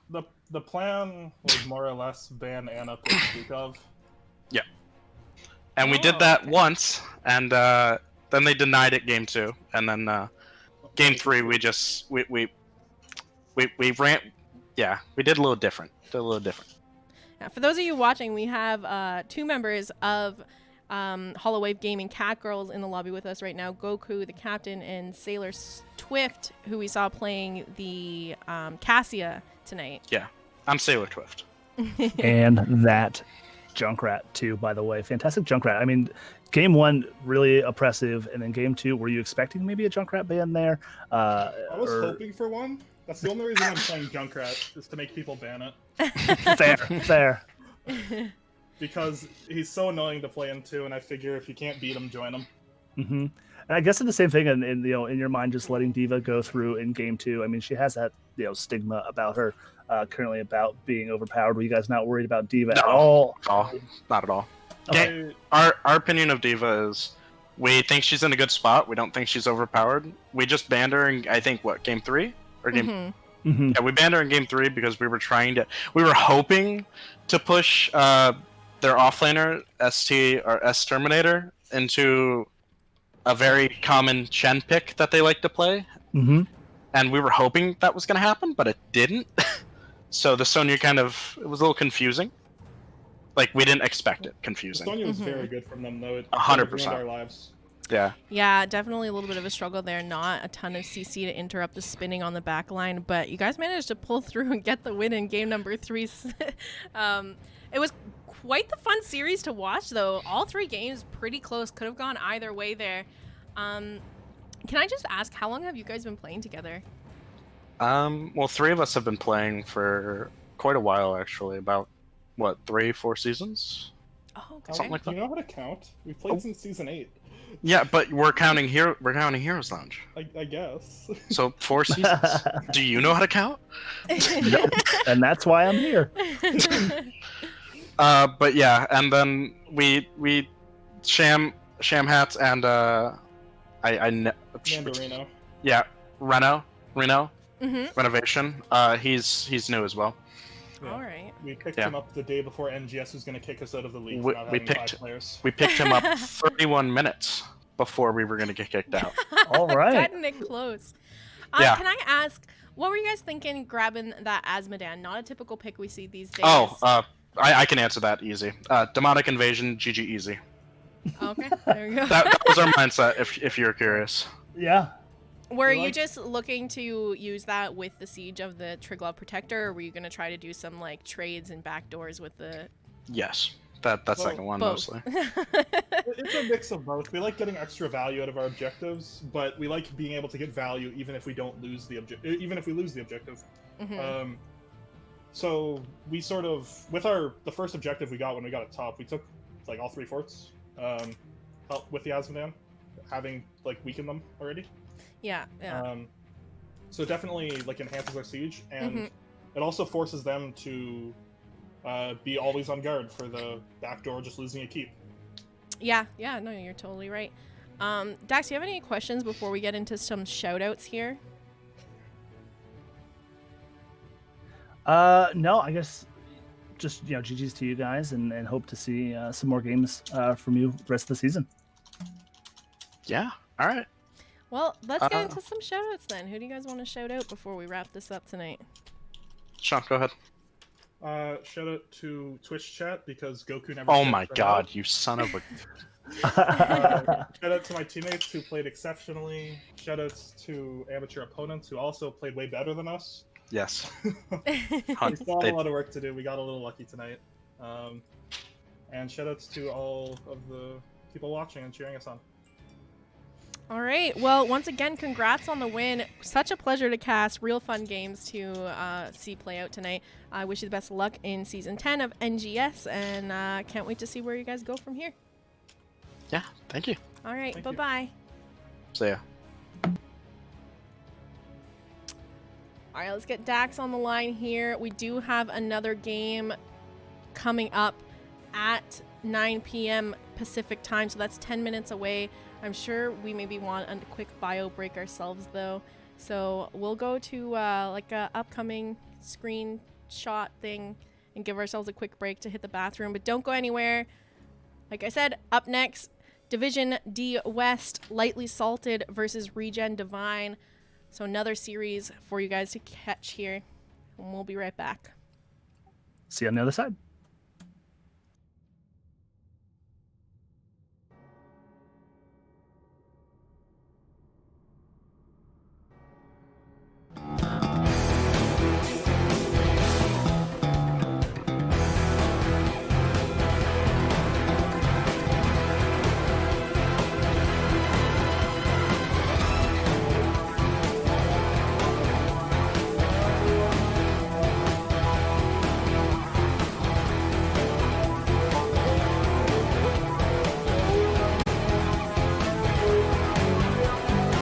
Speaker 7: The plan was more or less ban Ana per speak of.
Speaker 6: Yeah. And we did that once, and then they denied it game 2, and then game 3 we just we ran. Yeah, we did a little different.
Speaker 1: Yeah, for those of you watching, we have 2 members of Holowife Gaming, Catgirls, in the lobby with us right now. Goku, the captain, and Sailor Twift, who we saw playing the Cassia tonight.
Speaker 6: Yeah, I'm Sailor Twift.
Speaker 2: And that Junkrat too, by the way. Fantastic Junkrat. I mean, game 1 really oppressive, and then game 2, were you expecting maybe a Junkrat ban there?
Speaker 7: I was hoping for one. That's the only reason I'm playing Junkrat, is to make people ban it.
Speaker 2: Fair.
Speaker 7: Because he's so annoying to play into, and I figure if you can't beat him, join him.
Speaker 2: Mm-hmm. And I guess it's the same thing in your mind, just letting D.Va go through in game 2. I mean, she has that stigma about her currently about being overpowered. Were you guys not worried about D.Va at all?
Speaker 6: Not at all.
Speaker 2: Okay.
Speaker 6: Our opinion of D.Va is, we think she's in a good spot. We don't think she's overpowered. We just banned her in, I think, game 3 or game.
Speaker 2: Mm-hmm.
Speaker 6: Yeah, we banned her in game 3 because we were hoping to push their offlaner ST or S Terminator into a very common Shen pick that they like to play,
Speaker 2: Mm-hmm.
Speaker 6: and we were hoping that was going to happen, but it didn't. So the Sonya it was a little confusing. Like, we didn't expect it. Confusing.
Speaker 7: Sonya was very good from them, though. It
Speaker 6: 100%.
Speaker 7: ruined our lives.
Speaker 6: Yeah.
Speaker 1: Yeah, definitely a little bit of a struggle there. Not a ton of CC to interrupt the spinning on the back line, but you guys managed to pull through and get the win in game number 3. It was quite the fun series to watch, though. All 3 games pretty close. Could have gone either way there. Can I just ask, how long have you guys been playing together?
Speaker 6: Well, 3 of us have been playing for quite a while, actually. About, what, 3-4 seasons?
Speaker 1: Oh, okay.
Speaker 6: Something like
Speaker 7: Do
Speaker 6: that.
Speaker 7: you know how to count? We've played since season 8.
Speaker 6: Yeah, but we're counting Heroes Lounge.
Speaker 7: I guess.
Speaker 6: So 4 seasons. Do you know how to count?
Speaker 2: Nope. And that's why I'm here.
Speaker 6: But yeah, and then we Sham Hats and
Speaker 7: Mandarino.
Speaker 6: yeah, Reno
Speaker 1: Mm-hmm.
Speaker 6: Renovation. He's new as well.
Speaker 7: Yeah.
Speaker 1: All right.
Speaker 7: We picked
Speaker 6: Yeah.
Speaker 7: him up the day before NGS was going to kick us out of the league
Speaker 6: We-
Speaker 7: for not
Speaker 6: we
Speaker 7: having
Speaker 6: picked-
Speaker 7: 5 players.
Speaker 6: We picked him up 31 minutes before we were going to get kicked out.
Speaker 2: All right.
Speaker 1: Cutting it close.
Speaker 6: Yeah.
Speaker 1: Can I ask, what were you guys thinking grabbing that Asmodan? Not a typical pick we see these days.
Speaker 6: Oh, I can answer that easy. Demonic Invasion, GG easy.
Speaker 1: Okay, there we go.
Speaker 6: That was our mindset. If you're curious.
Speaker 2: Yeah.
Speaker 1: Were
Speaker 7: You
Speaker 1: you
Speaker 7: like-
Speaker 1: just looking to use that with the siege of the Triglav Protector, or were you going to try to do some like trades and backdoors with the
Speaker 6: Yes, that second one
Speaker 1: both?
Speaker 6: mostly.
Speaker 7: It's a mix of both. We like getting extra value out of our objectives, but we like being able to get value even if we don't lose the even if we lose the objective.
Speaker 1: Mhm.
Speaker 7: So we sort of, with the first objective we got when we got at top, we took like all 3 forts with the Asmodan, having like weakened them already.
Speaker 1: Yeah, yeah.
Speaker 7: So it definitely like enhances our siege, and
Speaker 1: Mhm.
Speaker 7: it also forces them to be always on guard for the backdoor just losing a keep.
Speaker 1: Yeah, no, you're totally right. Dax, do you have any questions before we get into some shout-outs here?
Speaker 2: No, I guess just GG's to you guys, and hope to see some more games from you the rest of the season.
Speaker 6: Yeah. All right.
Speaker 1: Well, let's get into some shout-outs then. Who do you guys want to shout out before we wrap this up tonight?
Speaker 6: Sean, go ahead.
Speaker 7: Shout out to Twitch chat because Goku never.
Speaker 6: Oh
Speaker 7: shared
Speaker 6: my
Speaker 7: for
Speaker 6: God,
Speaker 7: help.
Speaker 6: you son of a.
Speaker 7: Shout out to my teammates who played exceptionally. Shout outs to amateur opponents who also played way better than us.
Speaker 6: Yes.
Speaker 7: We still have a lot of work to do. We got a little lucky tonight. And shout outs to all of the people watching and cheering us on.
Speaker 1: All right. Well, once again, congrats on the win. Such a pleasure to cast. Real fun games to see play out tonight. I wish you the best of luck in Season 10 of NGS, and can't wait to see where you guys go from here.
Speaker 6: Yeah. Thank you.
Speaker 1: All right.
Speaker 7: Thank you.
Speaker 1: Bye-bye.
Speaker 6: See ya.
Speaker 1: All right, let's get Dax on the line here. We do have another game coming up at 9 p.m. Pacific time, so that's 10 minutes away. I'm sure we maybe want a quick bio break ourselves, though. So we'll go to like a upcoming screenshot thing and give ourselves a quick break to hit the bathroom. But don't go anywhere. Like I said, up next, Division D West, Lightly Salted versus Regen Divine. So another series for you guys to catch here. And we'll be right back.
Speaker 2: See you on the other side.